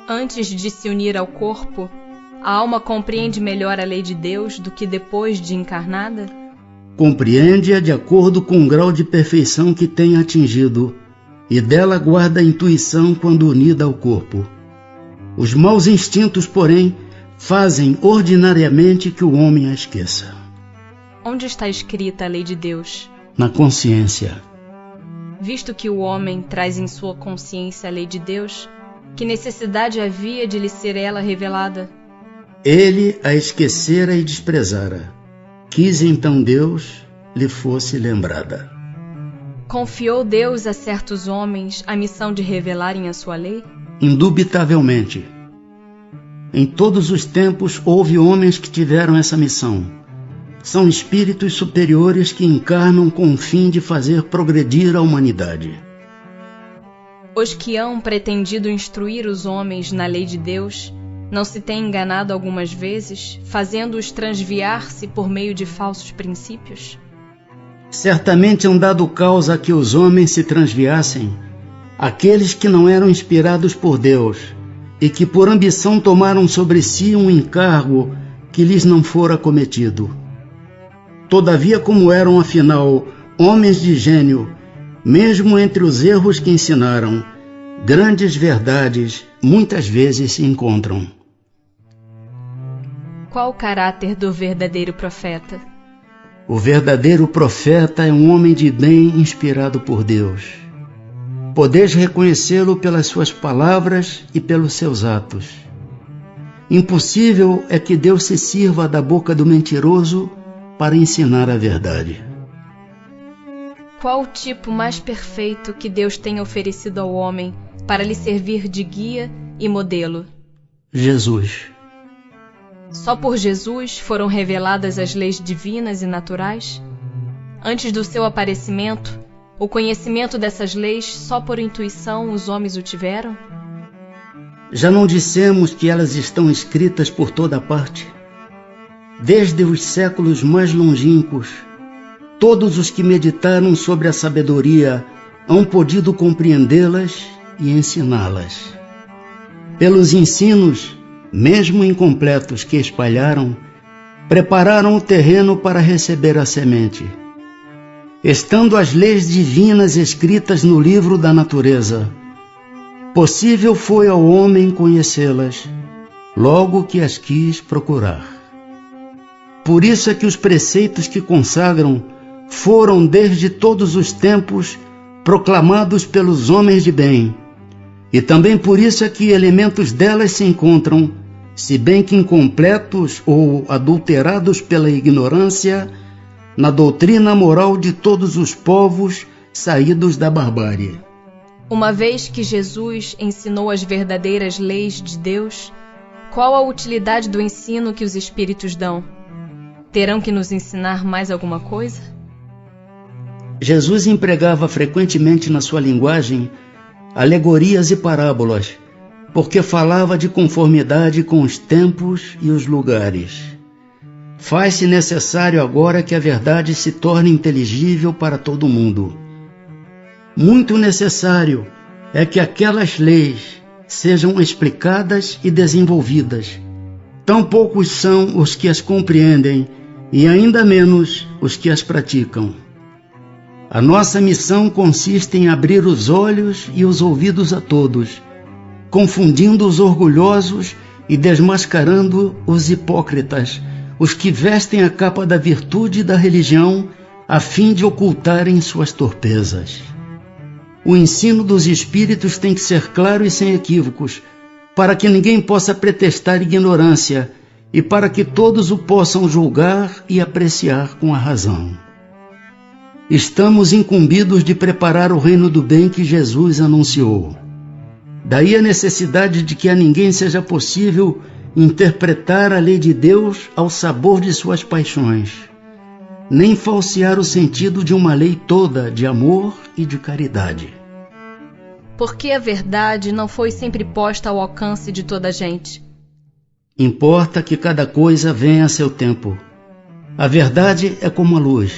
Antes de se unir ao corpo, a alma compreende melhor a lei de Deus do que depois de encarnada? Compreende-a de acordo com o grau de perfeição que tem atingido, e dela guarda a intuição quando unida ao corpo. Os maus instintos, porém, fazem ordinariamente que o homem a esqueça. Onde está escrita a lei de Deus? Na consciência. Visto que o homem traz em sua consciência a lei de Deus, que necessidade havia de lhe ser ela revelada? Ele a esquecera e desprezara. Quis então Deus lhe fosse lembrada. Confiou Deus a certos homens a missão de revelarem a sua lei? Indubitavelmente. Em todos os tempos houve homens que tiveram essa missão. São espíritos superiores que encarnam com o fim de fazer progredir a humanidade. Os que hão pretendido instruir os homens na lei de Deus não se têm enganado algumas vezes, fazendo-os transviar-se por meio de falsos princípios? Certamente hão dado causa a que os homens se transviassem, aqueles que não eram inspirados por Deus e que por ambição tomaram sobre si um encargo que lhes não fora cometido. Todavia, como eram afinal homens de gênio, mesmo entre os erros que ensinaram, grandes verdades muitas vezes se encontram. Qual o caráter do verdadeiro profeta? O verdadeiro profeta é um homem de bem inspirado por Deus. Podeis reconhecê-lo pelas suas palavras e pelos seus atos. Impossível é que Deus se sirva da boca do mentiroso para ensinar a verdade. Qual o tipo mais perfeito que Deus tem oferecido ao homem para lhe servir de guia e modelo? Jesus. Só por Jesus foram reveladas as leis divinas e naturais? Antes do seu aparecimento, o conhecimento dessas leis só por intuição os homens o tiveram? Já não dissemos que elas estão escritas por toda parte? Desde os séculos mais longínquos, todos os que meditaram sobre a sabedoria hão podido compreendê-las e ensiná-las. Pelos ensinos, mesmo incompletos, que espalharam, prepararam o terreno para receber a semente. Estando as leis divinas escritas no livro da natureza, possível foi ao homem conhecê-las, logo que as quis procurar. Por isso é que os preceitos que consagram foram desde todos os tempos proclamados pelos homens de bem, e também por isso é que elementos delas se encontram, se bem que incompletos ou adulterados pela ignorância, na doutrina moral de todos os povos saídos da barbárie. Uma vez que Jesus ensinou as verdadeiras leis de Deus, qual a utilidade do ensino que os Espíritos dão? Terão que nos ensinar mais alguma coisa? Jesus empregava frequentemente na sua linguagem alegorias e parábolas, porque falava de conformidade com os tempos e os lugares. Faz-se necessário agora que a verdade se torne inteligível para todo mundo. Muito necessário é que aquelas leis sejam explicadas e desenvolvidas. Tão poucos são os que as compreendem e ainda menos os que as praticam. A nossa missão consiste em abrir os olhos e os ouvidos a todos, confundindo os orgulhosos e desmascarando os hipócritas, os que vestem a capa da virtude e da religião a fim de ocultarem suas torpezas. O ensino dos Espíritos tem que ser claro e sem equívocos, para que ninguém possa pretextar ignorância e para que todos o possam julgar e apreciar com a razão. Estamos incumbidos de preparar o reino do bem que Jesus anunciou. Daí a necessidade de que a ninguém seja possível interpretar a lei de Deus ao sabor de suas paixões, nem falsear o sentido de uma lei toda de amor e de caridade. Porque a verdade não foi sempre posta ao alcance de toda a gente? Importa que cada coisa venha a seu tempo. A verdade é como a luz.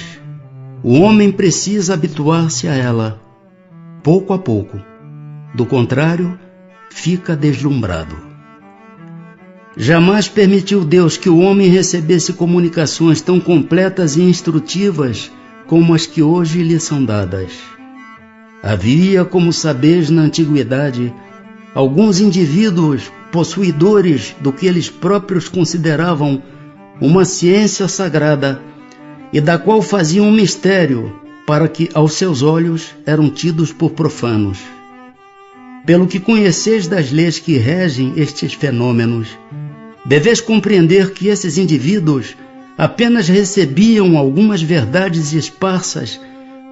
O homem precisa habituar-se a ela, pouco a pouco. Do contrário, fica deslumbrado. Jamais permitiu Deus que o homem recebesse comunicações tão completas e instrutivas como as que hoje lhe são dadas. Havia, como sabeis na antiguidade, alguns indivíduos possuidores do que eles próprios consideravam uma ciência sagrada e da qual faziam um mistério para que aos seus olhos eram tidos por profanos. Pelo que conheceis das leis que regem estes fenômenos, deveis compreender que esses indivíduos apenas recebiam algumas verdades esparsas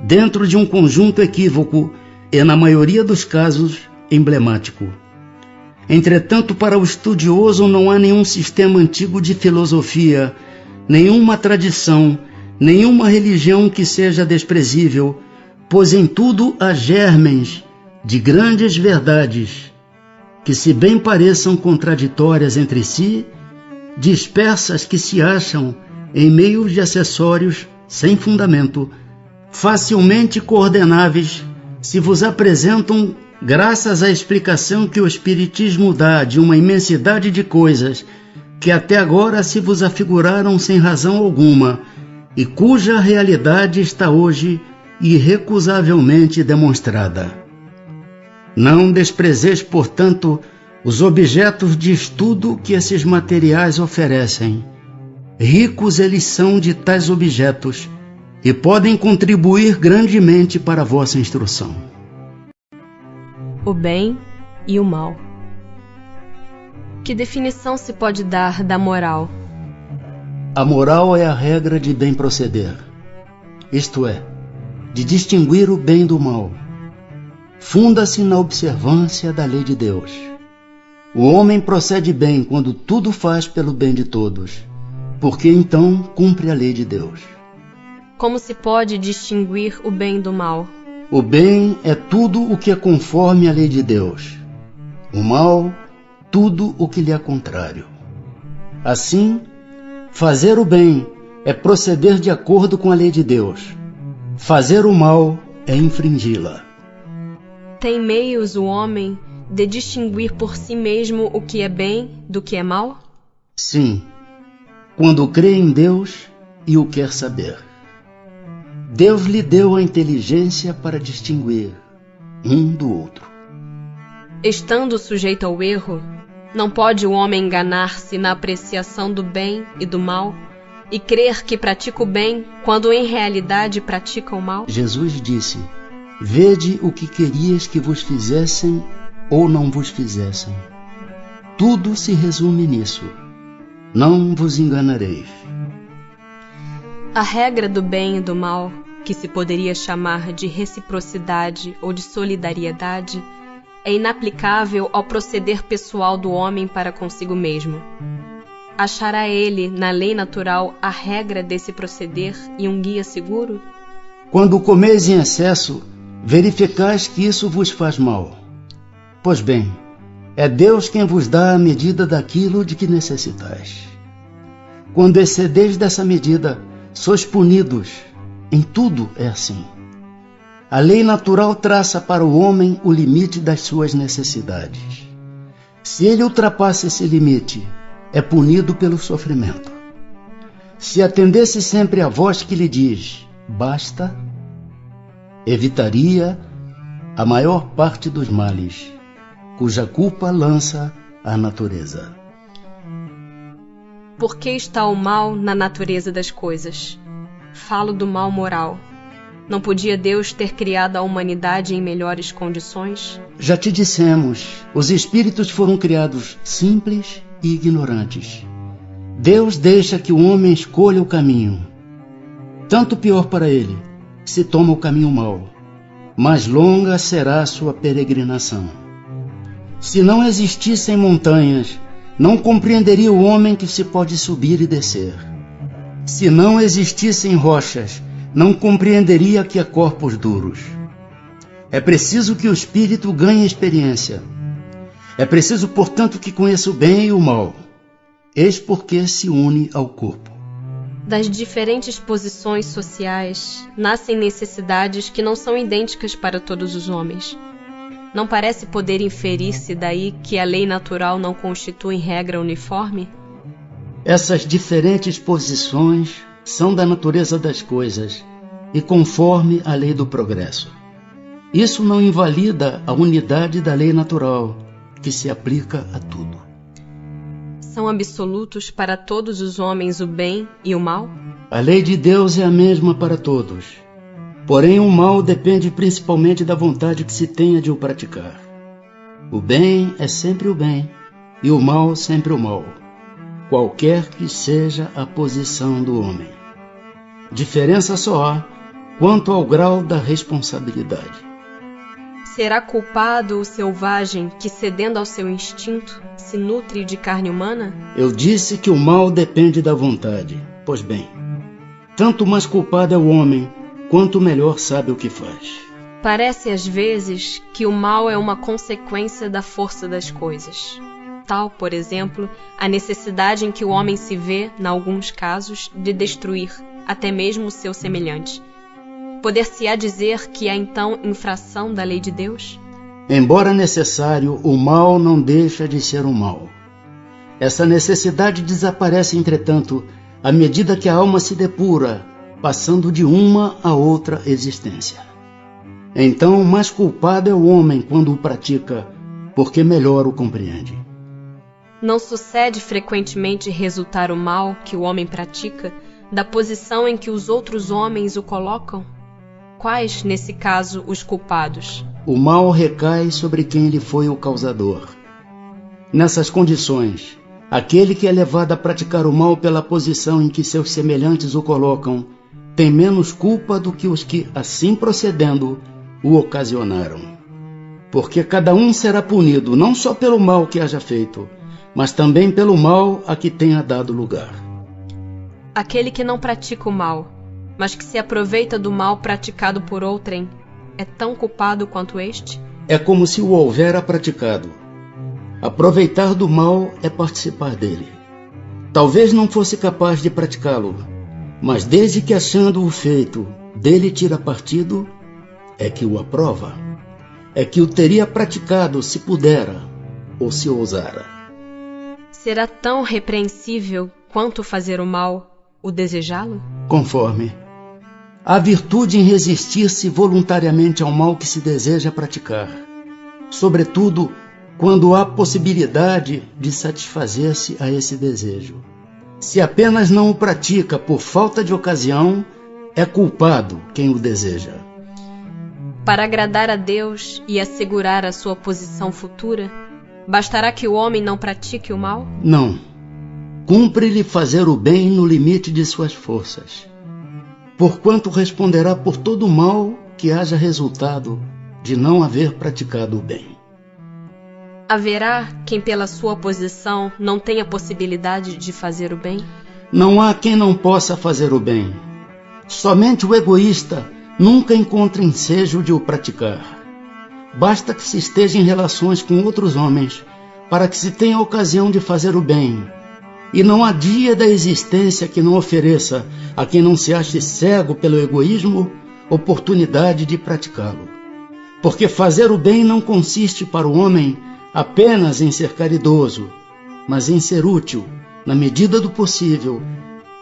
dentro de um conjunto equívoco e, na maioria dos casos, emblemático. Entretanto, para o estudioso não há nenhum sistema antigo de filosofia, nenhuma tradição, nenhuma religião que seja desprezível, pois em tudo há germens de grandes verdades, que se bem pareçam contraditórias entre si, dispersas que se acham em meio de acessórios sem fundamento, facilmente coordenáveis, se vos apresentam graças à explicação que o Espiritismo dá de uma imensidade de coisas que até agora se vos afiguraram sem razão alguma e cuja realidade está hoje irrecusavelmente demonstrada. Não desprezeis, portanto, os objetos de estudo que esses materiais oferecem. Ricos eles são de tais objetos e podem contribuir grandemente para a vossa instrução. O bem e o mal. Que definição se pode dar da moral? A moral é a regra de bem proceder, isto é, de distinguir o bem do mal. Funda-se na observância da lei de Deus. O homem procede bem quando tudo faz pelo bem de todos, porque então cumpre a lei de Deus. Como se pode distinguir o bem do mal? O bem é tudo o que é conforme à lei de Deus. O mal, tudo o que lhe é contrário. Assim, fazer o bem é proceder de acordo com a lei de Deus. Fazer o mal é infringi-la. Tem meios o homem de distinguir por si mesmo o que é bem do que é mal? Sim, quando crê em Deus e o quer saber. Deus lhe deu a inteligência para distinguir um do outro. Estando sujeito ao erro, não pode o homem enganar-se na apreciação do bem e do mal e crer que pratica o bem quando em realidade pratica o mal? Jesus disse: vede o que querias que vos fizessem ou não vos fizessem. Tudo se resume nisso. Não vos enganareis. A regra do bem e do mal que se poderia chamar de reciprocidade ou de solidariedade, é inaplicável ao proceder pessoal do homem para consigo mesmo. Achará ele, na lei natural, a regra desse proceder e um guia seguro? Quando comeis em excesso, verificais que isso vos faz mal. Pois bem, é Deus quem vos dá a medida daquilo de que necessitais. Quando excedeis dessa medida, sois punidos. Em tudo é assim. A lei natural traça para o homem o limite das suas necessidades. Se ele ultrapassa esse limite, é punido pelo sofrimento. Se atendesse sempre à voz que lhe diz, basta, evitaria a maior parte dos males, cuja culpa lança a natureza. Por que está o mal na natureza das coisas? Falo do mal moral. Não podia Deus ter criado a humanidade em melhores condições? Já te dissemos, os espíritos foram criados simples e ignorantes. Deus deixa que o homem escolha o caminho. Tanto pior para ele, se toma o caminho mau. Mais longa será a sua peregrinação. Se não existissem montanhas, não compreenderia o homem que se pode subir e descer. Se não existissem rochas, não compreenderia que há corpos duros. É preciso que o espírito ganhe experiência. É preciso, portanto, que conheça o bem e o mal. Eis porque se une ao corpo. Das diferentes posições sociais, nascem necessidades que não são idênticas para todos os homens. Não parece poder inferir-se daí que a lei natural não constitui regra uniforme? Essas diferentes posições são da natureza das coisas e conforme a lei do progresso. Isso não invalida a unidade da lei natural, que se aplica a tudo. São absolutos para todos os homens o bem e o mal? A lei de Deus é a mesma para todos. Porém, o mal depende principalmente da vontade que se tenha de o praticar. O bem é sempre o bem e o mal sempre o mal, qualquer que seja a posição do homem. Diferença só há quanto ao grau da responsabilidade. Será culpado o selvagem que, cedendo ao seu instinto, se nutre de carne humana? Eu disse que o mal depende da vontade. Pois bem, tanto mais culpado é o homem, quanto melhor sabe o que faz. Parece às vezes que o mal é uma consequência da força das coisas. Tal, por exemplo, a necessidade em que o homem se vê, em alguns casos, de destruir até mesmo o seu semelhante. Poder-se-á dizer que há então infração da lei de Deus? Embora necessário, o mal não deixa de ser um mal. Essa necessidade desaparece, entretanto, à medida que a alma se depura, passando de uma a outra existência. Então, mais culpado é o homem quando o pratica, porque melhor o compreende. Não sucede frequentemente resultar o mal que o homem pratica da posição em que os outros homens o colocam? Quais, nesse caso, os culpados? O mal recai sobre quem lhe foi o causador. Nessas condições, aquele que é levado a praticar o mal pela posição em que seus semelhantes o colocam, tem menos culpa do que os que, assim procedendo, o ocasionaram. Porque cada um será punido não só pelo mal que haja feito, mas também pelo mal a que tenha dado lugar. Aquele que não pratica o mal, mas que se aproveita do mal praticado por outrem, é tão culpado quanto este? É como se o houvera praticado. Aproveitar do mal é participar dele. Talvez não fosse capaz de praticá-lo, mas desde que achando-o feito, dele tira partido, é que o aprova. É que o teria praticado se pudera ou se ousara. Será tão repreensível quanto fazer o mal o desejá-lo? Conforme. Há virtude em resistir-se voluntariamente ao mal que se deseja praticar, sobretudo quando há possibilidade de satisfazer-se a esse desejo. Se apenas não o pratica por falta de ocasião, é culpado quem o deseja. Para agradar a Deus e assegurar a sua posição futura, bastará que o homem não pratique o mal? Não. Cumpre-lhe fazer o bem no limite de suas forças. porquanto responderá por todo o mal que haja resultado de não haver praticado o bem. Haverá quem pela sua posição não tenha possibilidade de fazer o bem? Não há quem não possa fazer o bem. Somente o egoísta nunca encontra ensejo de o praticar. Basta que se esteja em relações com outros homens para que se tenha ocasião de fazer o bem. E não há dia da existência que não ofereça a quem não se ache cego pelo egoísmo oportunidade de praticá-lo. Porque fazer o bem não consiste para o homem apenas em ser caridoso, mas em ser útil, na medida do possível,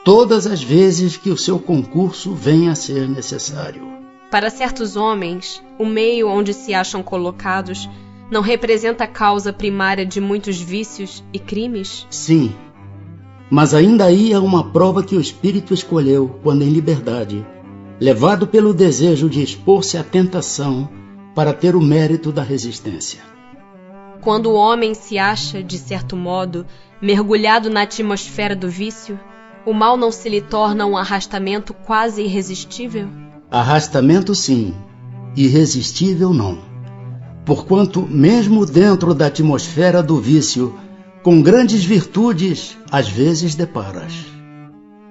todas as vezes que o seu concurso venha a ser necessário. Para certos homens, o meio onde se acham colocados não representa a causa primária de muitos vícios e crimes? Sim, mas ainda aí há uma prova que o espírito escolheu quando em liberdade, levado pelo desejo de expor-se à tentação para ter o mérito da resistência. Quando o homem se acha, de certo modo, mergulhado na atmosfera do vício, o mal não se lhe torna um arrastamento quase irresistível? Arrastamento sim, irresistível não. Porquanto, mesmo dentro da atmosfera do vício, com grandes virtudes, às vezes deparas.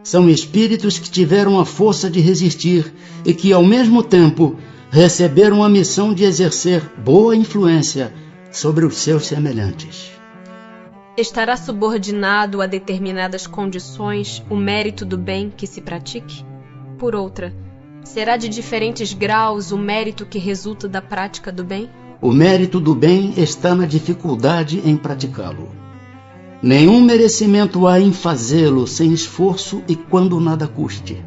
São espíritos que tiveram a força de resistir e que, ao mesmo tempo, receberam a missão de exercer boa influência sobre os seus semelhantes. Estará subordinado a determinadas condições o mérito do bem que se pratique? Por outra, será de diferentes graus o mérito que resulta da prática do bem? O mérito do bem está na dificuldade em praticá-lo. Nenhum merecimento há em fazê-lo sem esforço e quando nada custe.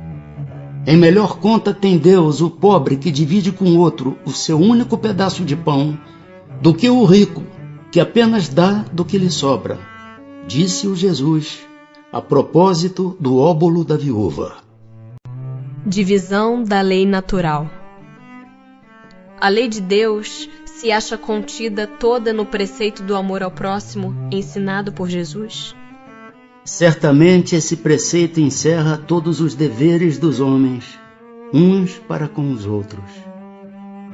Em melhor conta tem Deus o pobre que divide com outro o seu único pedaço de pão, do que o rico que apenas dá do que lhe sobra, disse-o Jesus a propósito do óbolo da viúva. Divisão da lei natural. A lei de Deus se acha contida toda no preceito do amor ao próximo ensinado por Jesus? Certamente esse preceito encerra todos os deveres dos homens, uns para com os outros.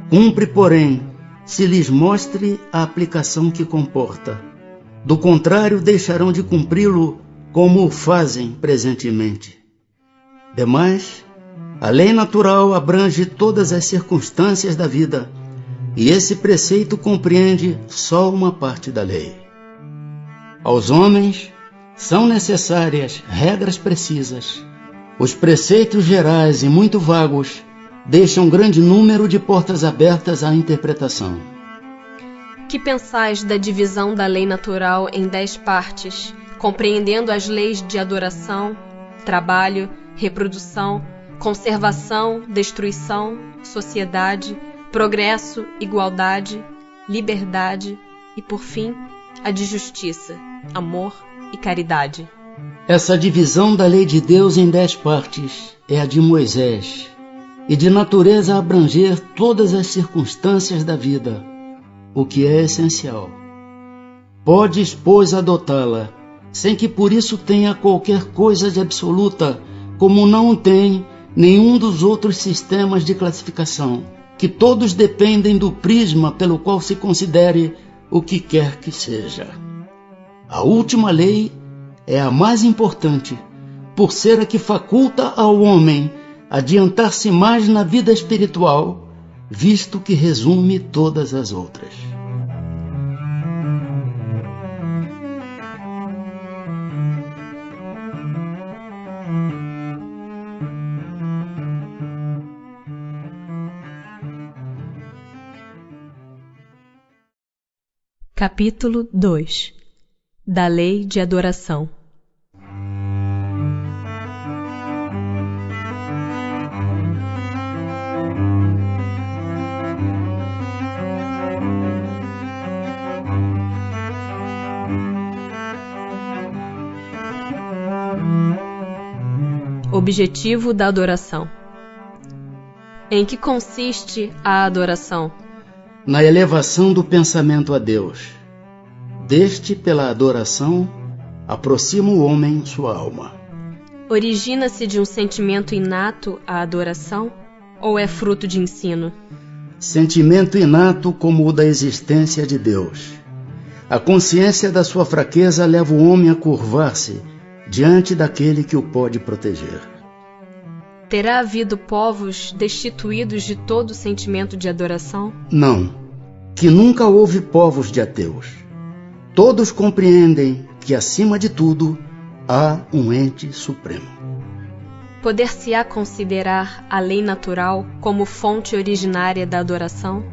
Cumpre, porém, se lhes mostre a aplicação que comporta. Do contrário, deixarão de cumpri-lo como o fazem presentemente. Demais, a lei natural abrange todas as circunstâncias da vida, e esse preceito compreende só uma parte da lei. Aos homens são necessárias regras precisas. Os preceitos gerais e muito vagos deixam um grande número de portas abertas à interpretação. Que pensais da divisão da lei natural em 10 partes, compreendendo as leis de adoração, trabalho, reprodução, conservação, destruição, sociedade, progresso, igualdade, liberdade e, por fim, a de justiça, amor e caridade? Essa divisão da lei de Deus em 10 partes é a de Moisés, e de natureza a abranger todas as circunstâncias da vida, o que é essencial. Podes, pois, adotá-la, sem que por isso tenha qualquer coisa de absoluta, como não tem nenhum dos outros sistemas de classificação, que todos dependem do prisma pelo qual se considere o que quer que seja. A última lei é a mais importante, por ser a que faculta ao homem adiantar-se mais na vida espiritual, visto que resume todas as outras. Capítulo 2 da Lei de Adoração. Objetivo da adoração. Em que consiste a adoração? Na elevação do pensamento a Deus. Deste, pela adoração, aproxima o homem sua alma. Origina-se de um sentimento inato a adoração ou é fruto de ensino? Sentimento inato como o da existência de Deus. A consciência da sua fraqueza leva o homem a curvar-se diante daquele que o pode proteger. Terá havido povos destituídos de todo sentimento de adoração? Não, que nunca houve povos de ateus. Todos compreendem que, acima de tudo, há um ente supremo. Poder-se-á considerar a lei natural como fonte originária da adoração?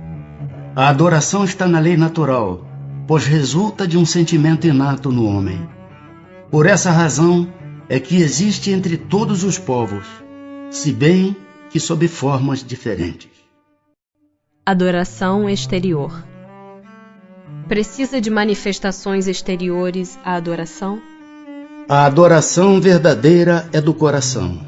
A adoração está na lei natural, pois resulta de um sentimento inato no homem. Por essa razão é que existe entre todos os povos, se bem que sob formas diferentes. Adoração exterior. Precisa de manifestações exteriores a adoração? A adoração verdadeira é do coração.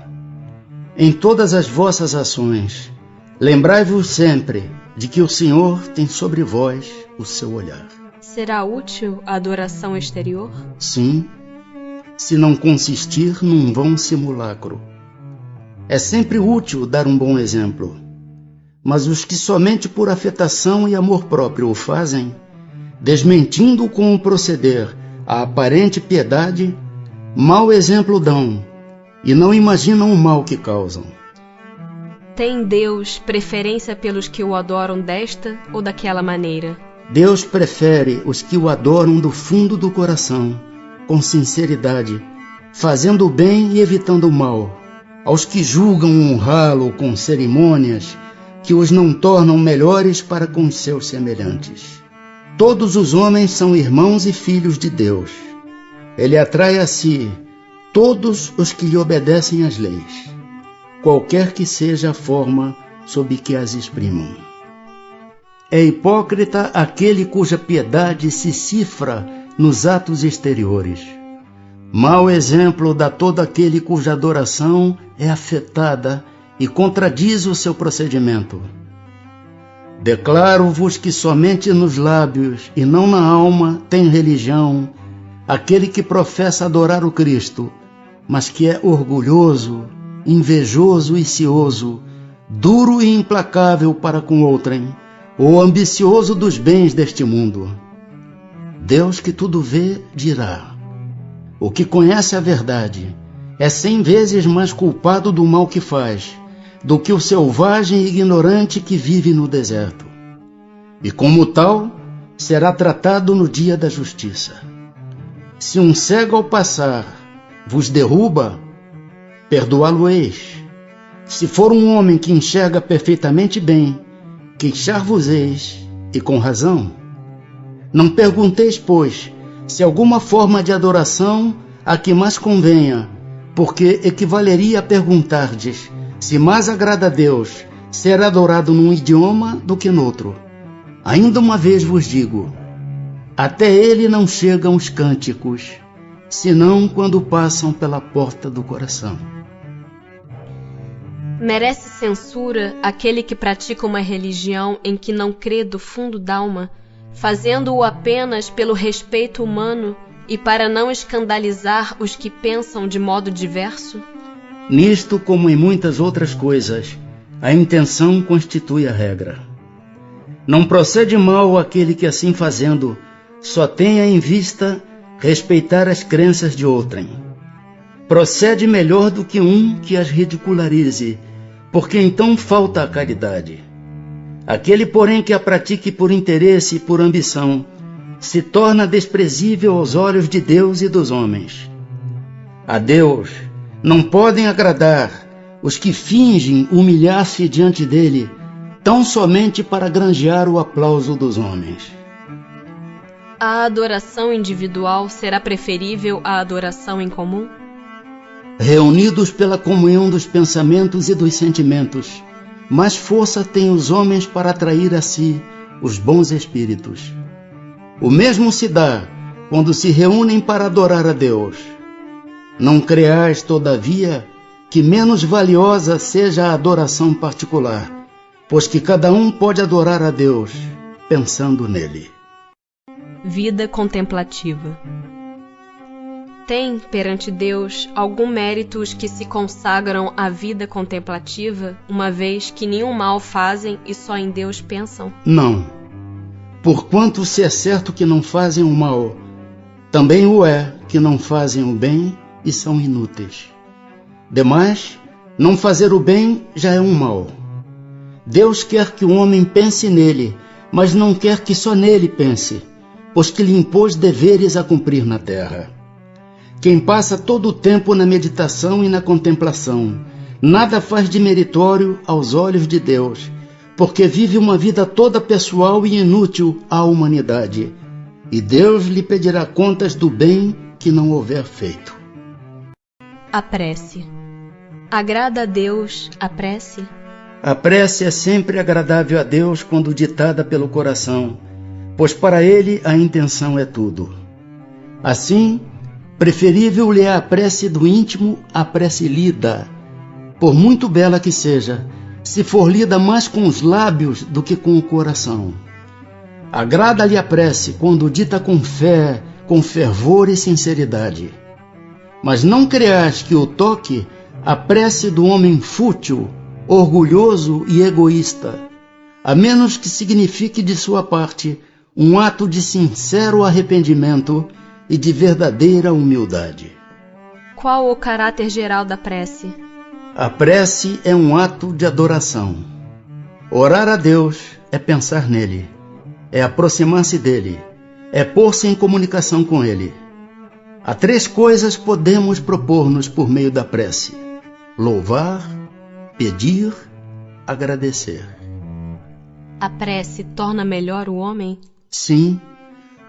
Em todas as vossas ações, lembrai-vos sempre de que o Senhor tem sobre vós o seu olhar. Será útil a adoração exterior? Sim, se não consistir num vão simulacro. É sempre útil dar um bom exemplo, mas os que somente por afetação e amor próprio o fazem, desmentindo com o proceder a aparente piedade, mau exemplo dão e não imaginam o mal que causam. Tem Deus preferência pelos que o adoram desta ou daquela maneira? Deus prefere os que o adoram do fundo do coração, com sinceridade, fazendo o bem e evitando o mal, aos que julgam honrá-lo com cerimônias que os não tornam melhores para com os seus semelhantes. Todos os homens são irmãos e filhos de Deus. Ele atrai a si todos os que lhe obedecem às leis, qualquer que seja a forma sob que as exprimam. É hipócrita aquele cuja piedade se cifra nos atos exteriores. Mau exemplo dá todo aquele cuja adoração é afetada e contradiz o seu procedimento. Declaro-vos que somente nos lábios e não na alma tem religião aquele que professa adorar o Cristo, mas que é orgulhoso, invejoso e cioso, duro e implacável para com outrem, ou ambicioso dos bens deste mundo. Deus que tudo vê dirá: o que conhece a verdade é 100 vezes mais culpado do mal que faz do que o selvagem e ignorante que vive no deserto. E como tal, será tratado no dia da justiça. Se um cego ao passar vos derruba, perdoá-lo-eis. Se for um homem que enxerga perfeitamente bem, queixar-vos-eis, e com razão. Não pergunteis, pois, se alguma forma de adoração a que mais convenha, porque equivaleria a perguntardes se mais agrada a Deus ser adorado num idioma do que noutro. Ainda uma vez vos digo, até ele não chegam os cânticos, senão quando passam pela porta do coração. Merece censura aquele que pratica uma religião em que não crê do fundo d'alma, fazendo-o apenas pelo respeito humano e para não escandalizar os que pensam de modo diverso? Nisto, como em muitas outras coisas, a intenção constitui a regra. Não procede mal aquele que, assim fazendo, só tenha em vista respeitar as crenças de outrem. Procede melhor do que um que as ridicularize, porque então falta a caridade. Aquele, porém, que a pratique por interesse e por ambição, se torna desprezível aos olhos de Deus e dos homens. A Deus não podem agradar os que fingem humilhar-se diante dele, tão somente para granjear o aplauso dos homens. A adoração individual será preferível à adoração em comum? Reunidos pela comunhão dos pensamentos e dos sentimentos, mais força têm os homens para atrair a si os bons espíritos. O mesmo se dá quando se reúnem para adorar a Deus. Não creais, todavia, que menos valiosa seja a adoração particular, pois que cada um pode adorar a Deus pensando nele. Vida contemplativa. Tem, perante Deus, algum mérito os que se consagram à vida contemplativa, uma vez que nenhum mal fazem e só em Deus pensam? Não. Porquanto se é certo que não fazem o mal, também o é que não fazem o bem e são inúteis. Demais, não fazer o bem já é um mal. Deus quer que o homem pense nele, mas não quer que só nele pense, pois que lhe impôs deveres a cumprir na terra. Quem passa todo o tempo na meditação e na contemplação, nada faz de meritório aos olhos de Deus, porque vive uma vida toda pessoal e inútil à humanidade, e Deus lhe pedirá contas do bem que não houver feito. A prece. Agrada a Deus a prece? A prece é sempre agradável a Deus quando ditada pelo coração, pois para Ele a intenção é tudo. Assim, preferível-lhe é a prece do íntimo à prece lida, por muito bela que seja, se for lida mais com os lábios do que com o coração. Agrada-lhe a prece quando dita com fé, com fervor e sinceridade. Mas não creas que o toque a prece do homem fútil, orgulhoso e egoísta, a menos que signifique de sua parte um ato de sincero arrependimento e de verdadeira humildade. Qual o caráter geral da prece? A prece é um ato de adoração. Orar a Deus é pensar nele, é aproximar-se dele, é pôr-se em comunicação com ele. Há 3 coisas podemos propor-nos por meio da prece: louvar, pedir, agradecer. A prece torna melhor o homem? Sim,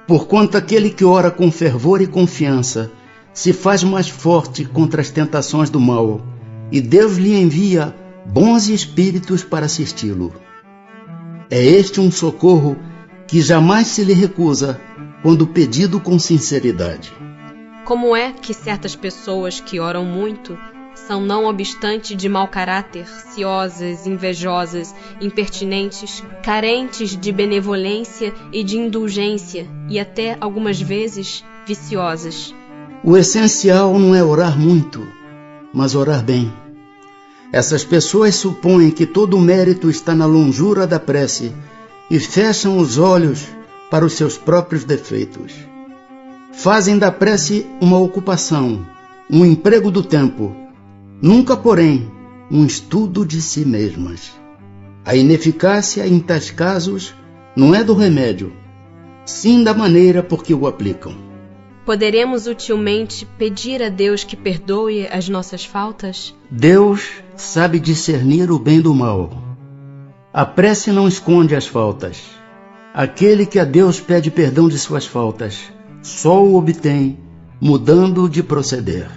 porquanto aquele que ora com fervor e confiança se faz mais forte contra as tentações do mal, e Deus lhe envia bons espíritos para assisti-lo. É este um socorro que jamais se lhe recusa quando pedido com sinceridade. Como é que certas pessoas que oram muito são, não obstante, de mau caráter, ciosas, invejosas, impertinentes, carentes de benevolência e de indulgência e até, algumas vezes, viciosas? O essencial não é orar muito, mas orar bem. Essas pessoas supõem que todo o mérito está na longura da prece e fecham os olhos para os seus próprios defeitos. Fazem da prece uma ocupação, um emprego do tempo, nunca, porém, um estudo de si mesmas. A ineficácia em tais casos não é do remédio, sim da maneira por que o aplicam. Poderemos utilmente pedir a Deus que perdoe as nossas faltas? Deus sabe discernir o bem do mal. A prece não esconde as faltas. Aquele que a Deus pede perdão de suas faltas só o obtém mudando de proceder.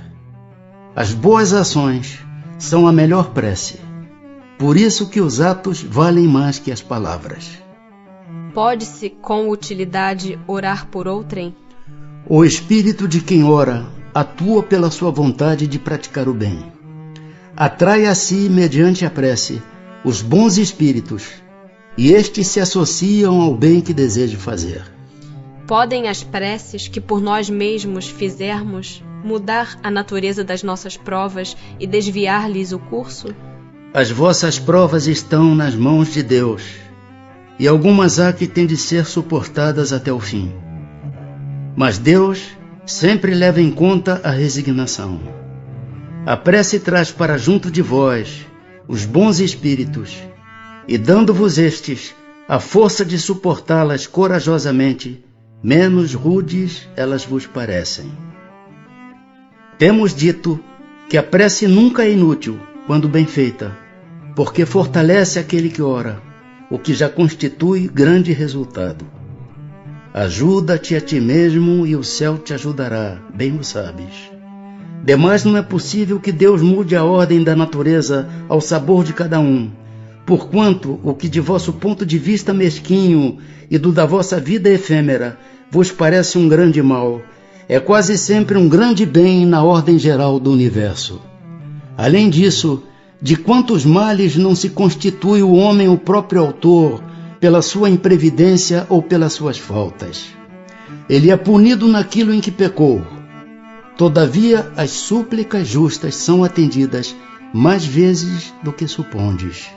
As boas ações são a melhor prece. Por isso que os atos valem mais que as palavras. Pode-se, com utilidade, orar por outrem? O espírito de quem ora atua pela sua vontade de praticar o bem. Atrai a si, mediante a prece, os bons espíritos, e estes se associam ao bem que deseja fazer. Podem as preces que por nós mesmos fizermos mudar a natureza das nossas provas e desviar-lhes o curso? As vossas provas estão nas mãos de Deus, e algumas há que têm de ser suportadas até o fim. Mas Deus sempre leva em conta a resignação. A prece traz para junto de vós os bons espíritos, e dando-vos estes a força de suportá-las corajosamente, menos rudes elas vos parecem. Temos dito que a prece nunca é inútil quando bem feita, porque fortalece aquele que ora, o que já constitui grande resultado. Ajuda-te a ti mesmo e o céu te ajudará, bem o sabes. Demais não é possível que Deus mude a ordem da natureza ao sabor de cada um, porquanto o que de vosso ponto de vista mesquinho e do da vossa vida efêmera vos parece um grande mal, é quase sempre um grande bem na ordem geral do universo. Além disso, de quantos males não se constitui o homem o próprio autor, pela sua imprevidência ou pelas suas faltas. Ele é punido naquilo em que pecou. Todavia, as súplicas justas são atendidas mais vezes do que supondes.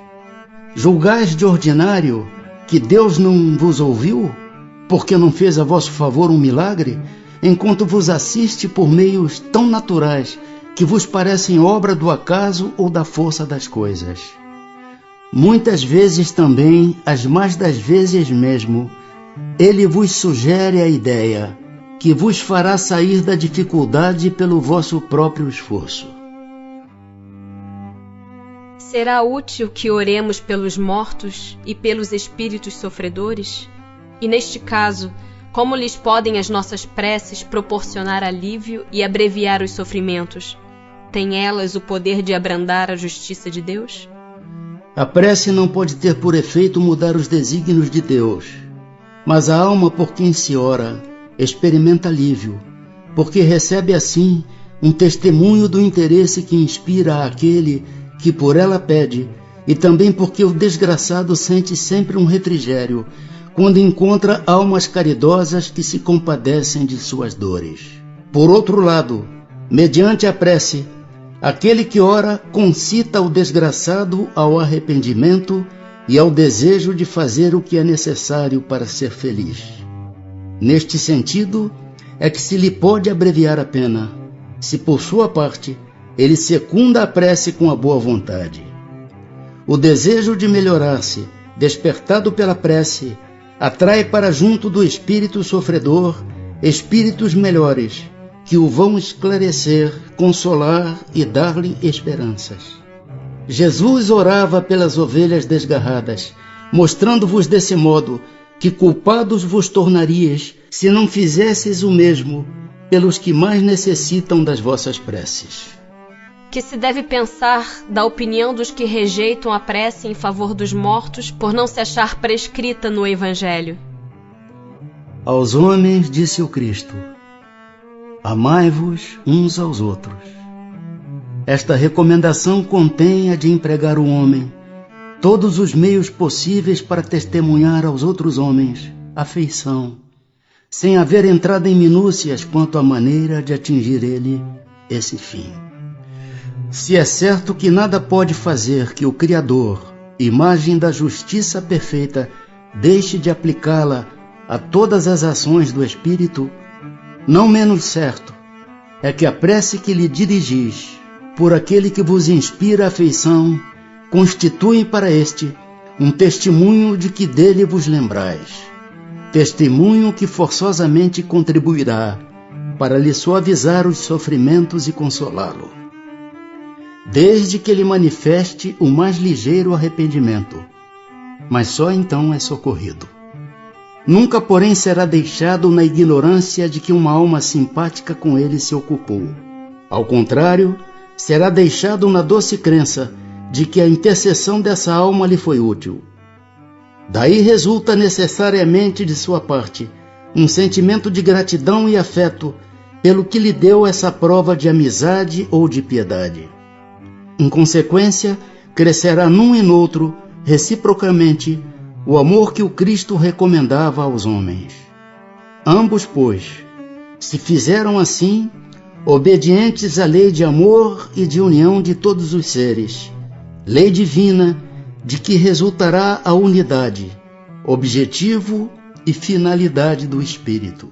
Julgais de ordinário que Deus não vos ouviu, porque não fez a vosso favor um milagre, enquanto vos assiste por meios tão naturais que vos parecem obra do acaso ou da força das coisas. Muitas vezes também, as mais das vezes mesmo, Ele vos sugere a ideia que vos fará sair da dificuldade pelo vosso próprio esforço. Será útil que oremos pelos mortos e pelos espíritos sofredores? E neste caso, como lhes podem as nossas preces proporcionar alívio e abreviar os sofrimentos? Têm elas o poder de abrandar a justiça de Deus? A prece não pode ter por efeito mudar os desígnios de Deus, mas a alma por quem se ora experimenta alívio, porque recebe assim um testemunho do interesse que inspira àquele que por ela pede, e também porque o desgraçado sente sempre um refrigério quando encontra almas caridosas que se compadecem de suas dores. Por outro lado, mediante a prece, aquele que ora concita o desgraçado ao arrependimento e ao desejo de fazer o que é necessário para ser feliz. Neste sentido, é que se lhe pode abreviar a pena, se por sua parte ele secunda a prece com a boa vontade. O desejo de melhorar-se, despertado pela prece, atrai para junto do espírito sofredor espíritos melhores, que o vão esclarecer, consolar e dar-lhe esperanças. Jesus orava pelas ovelhas desgarradas, mostrando-vos desse modo que culpados vos tornarias se não fizesseis o mesmo pelos que mais necessitam das vossas preces. Que se deve pensar da opinião dos que rejeitam a prece em favor dos mortos por não se achar prescrita no Evangelho? Aos homens disse o Cristo: amai-vos uns aos outros. Esta recomendação contém a de empregar o homem todos os meios possíveis para testemunhar aos outros homens afeição, sem haver entrado em minúcias quanto à maneira de atingir ele esse fim. Se é certo que nada pode fazer que o Criador, imagem da justiça perfeita, deixe de aplicá-la a todas as ações do Espírito, não menos certo é que a prece que lhe dirigis, por aquele que vos inspira afeição, constitui para este um testemunho de que dele vos lembrais, testemunho que forçosamente contribuirá para lhe suavizar os sofrimentos e consolá-lo, desde que ele manifeste o mais ligeiro arrependimento, mas só então é socorrido. Nunca, porém, será deixado na ignorância de que uma alma simpática com ele se ocupou. Ao contrário, será deixado na doce crença de que a intercessão dessa alma lhe foi útil. Daí resulta necessariamente de sua parte um sentimento de gratidão e afeto pelo que lhe deu essa prova de amizade ou de piedade. Em consequência, crescerá num e noutro, reciprocamente, o amor que o Cristo recomendava aos homens. Ambos, pois, se fizeram assim, obedientes à lei de amor e de união de todos os seres, lei divina de que resultará a unidade, objetivo e finalidade do Espírito.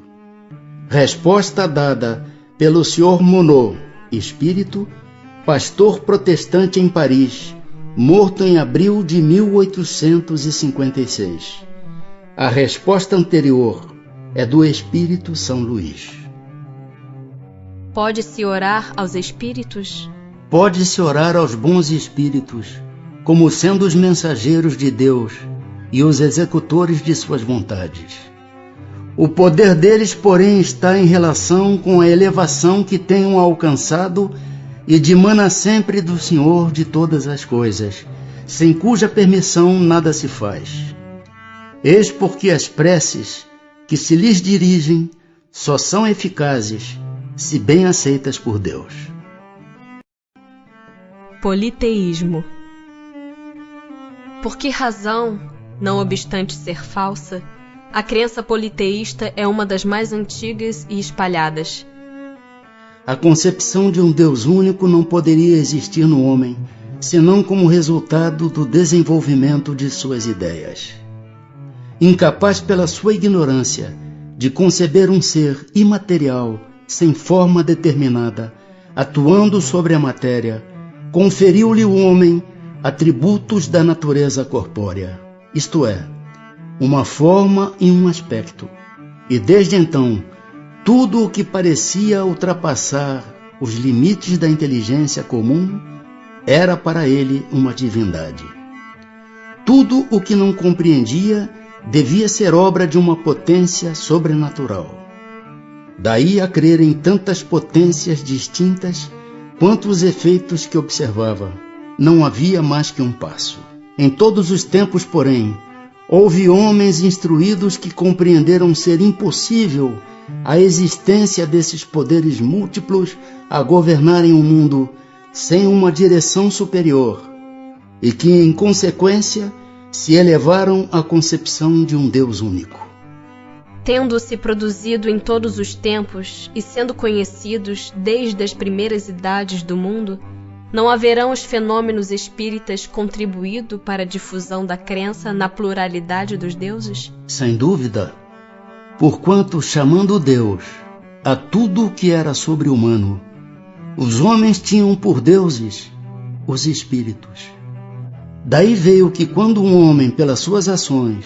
Resposta dada pelo Sr. Monod, espírito, pastor protestante em Paris, morto em abril de 1856. A resposta anterior é do Espírito São Luís. Pode-se orar aos espíritos? Pode-se orar aos bons espíritos, como sendo os mensageiros de Deus e os executores de suas vontades. O poder deles, porém, está em relação com a elevação que tenham alcançado e dimana sempre do Senhor de todas as coisas, sem cuja permissão nada se faz. Eis porque as preces que se lhes dirigem só são eficazes se bem aceitas por Deus. Politeísmo. Por que razão, não obstante ser falsa, a crença politeísta é uma das mais antigas e espalhadas? a concepção de um Deus único não poderia existir no homem, senão como resultado do desenvolvimento de suas ideias. Incapaz pela sua ignorância de conceber um ser imaterial, sem forma determinada, atuando sobre a matéria, conferiu-lhe o homem atributos da natureza corpórea, isto é, uma forma e um aspecto. E desde então, tudo o que parecia ultrapassar os limites da inteligência comum era para ele uma divindade. Tudo o que não compreendia devia ser obra de uma potência sobrenatural. Daí a crer em tantas potências distintas quanto os efeitos que observava. Não havia mais que um passo. Em todos os tempos, porém, houve homens instruídos que compreenderam ser impossível a existência desses poderes múltiplos a governarem o mundo sem uma direção superior, e que, em consequência, se elevaram à concepção de um Deus único. Tendo-se produzido em todos os tempos e sendo conhecidos desde as primeiras idades do mundo, não haverão os fenômenos espíritas contribuído para a difusão da crença na pluralidade dos deuses? Sem dúvida, porquanto, chamando Deus a tudo o que era sobre-humano, os homens tinham por deuses os espíritos. Daí veio que quando um homem, pelas suas ações,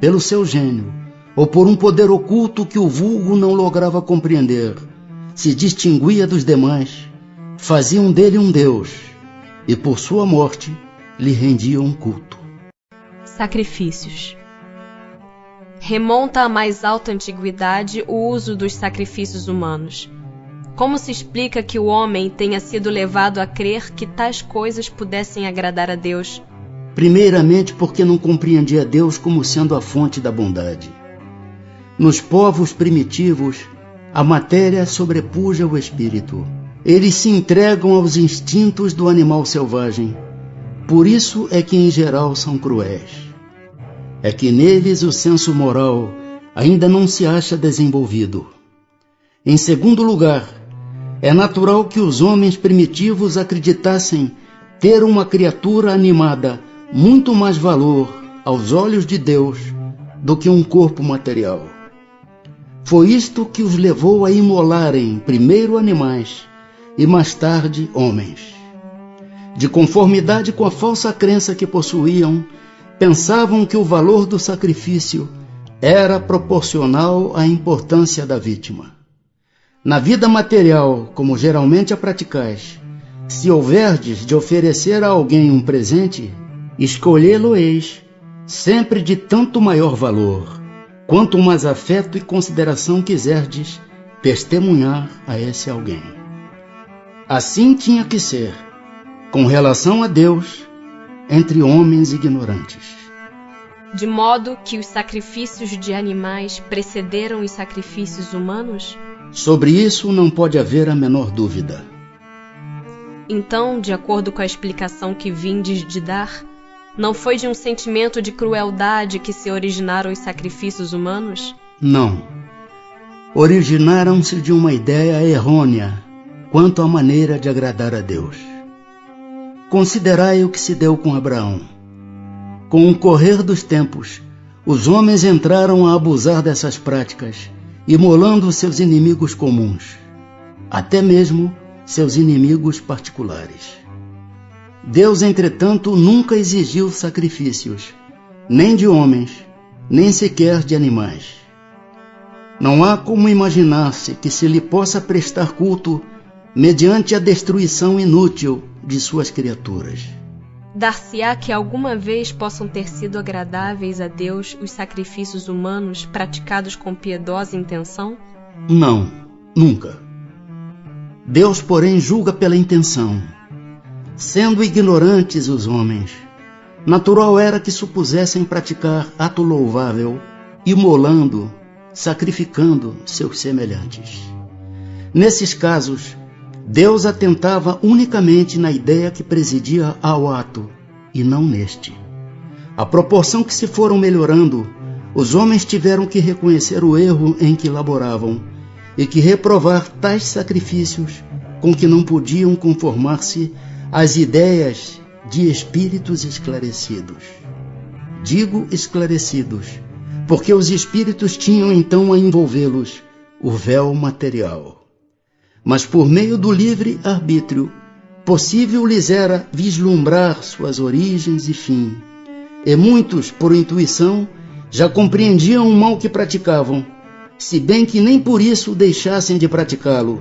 pelo seu gênio, ou por um poder oculto que o vulgo não lograva compreender, se distinguia dos demais, faziam dele um Deus, e por sua morte lhe rendiam culto. Sacrifícios. Remonta à mais alta antiguidade o uso dos sacrifícios humanos. Como se explica que o homem tenha sido levado a crer que tais coisas pudessem agradar a Deus? Primeiramente porque não compreendia Deus como sendo a fonte da bondade. Nos povos primitivos, a matéria sobrepuja o espírito. Eles se entregam aos instintos do animal selvagem. Por isso é que em geral são cruéis. É que neles o senso moral ainda não se acha desenvolvido. Em segundo lugar, é natural que os homens primitivos acreditassem ter uma criatura animada muito mais valor aos olhos de Deus do que um corpo material. Foi isto que os levou a imolarem primeiro animais e mais tarde homens. De conformidade com a falsa crença que possuíam, pensavam que o valor do sacrifício era proporcional à importância da vítima. Na vida material, como geralmente a praticais, se houverdes de oferecer a alguém um presente, escolhê-lo-eis sempre de tanto maior valor, quanto mais afeto e consideração quiserdes testemunhar a esse alguém. Assim tinha que ser, com relação a Deus, entre homens ignorantes. De modo que os sacrifícios de animais precederam os sacrifícios humanos? Sobre isso não pode haver a menor dúvida. Então, de acordo com a explicação que vindes de dar, não foi de um sentimento de crueldade que se originaram os sacrifícios humanos? Não. Originaram-se de uma ideia errônea quanto à maneira de agradar a Deus. Considerai o que se deu com Abraão. Com o correr dos tempos, os homens entraram a abusar dessas práticas, imolando seus inimigos comuns, até mesmo seus inimigos particulares. Deus, entretanto, nunca exigiu sacrifícios, nem de homens, nem sequer de animais. Não há como imaginar-se que se lhe possa prestar culto mediante a destruição inútil de suas criaturas. Dar-se-á que alguma vez possam ter sido agradáveis a Deus os sacrifícios humanos praticados com piedosa intenção? Não, nunca. Deus, porém, julga pela intenção. Sendo ignorantes os homens, natural era que supusessem praticar ato louvável, imolando, sacrificando seus semelhantes. Nesses casos, Deus atentava unicamente na ideia que presidia ao ato, e não neste. À proporção que se foram melhorando, os homens tiveram que reconhecer o erro em que laboravam e que reprovar tais sacrifícios com que não podiam conformar-se às ideias de espíritos esclarecidos. Digo esclarecidos, porque os espíritos tinham então a envolvê-los o véu material. Mas por meio do livre arbítrio, possível lhes era vislumbrar suas origens e fim, e muitos, por intuição, já compreendiam o mal que praticavam, se bem que nem por isso deixassem de praticá-lo,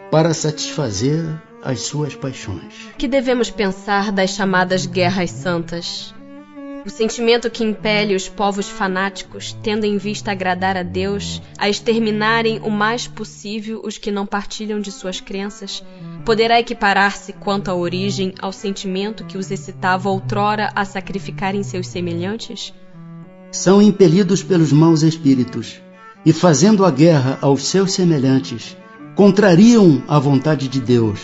para satisfazer as suas paixões. Que devemos pensar das chamadas guerras santas? O sentimento que impele os povos fanáticos, tendo em vista agradar a Deus, a exterminarem o mais possível os que não partilham de suas crenças, poderá equiparar-se quanto à origem ao sentimento que os excitava outrora a sacrificarem seus semelhantes? São impelidos pelos maus espíritos, e fazendo a guerra aos seus semelhantes, contrariam a vontade de Deus,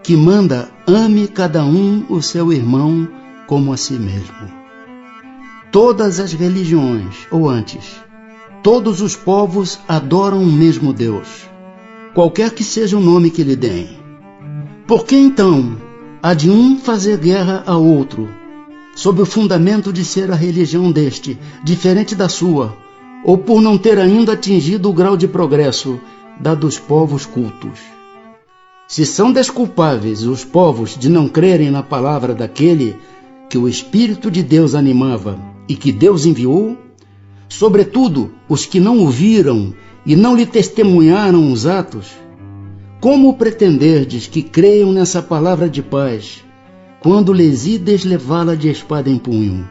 que manda ame cada um o seu irmão como a si mesmo. Todas as religiões, ou antes, todos os povos adoram o mesmo Deus, qualquer que seja o nome que lhe deem. Por que então há de um fazer guerra a outro, sob o fundamento de ser a religião deste, diferente da sua, ou por não ter ainda atingido o grau de progresso da dos povos cultos? Se são desculpáveis os povos de não crerem na palavra daquele que o Espírito de Deus animava e que Deus enviou, sobretudo os que não o viram e não lhe testemunharam os atos, como pretenderdes que creiam nessa palavra de paz, quando lhes ides levá-la de espada em punho?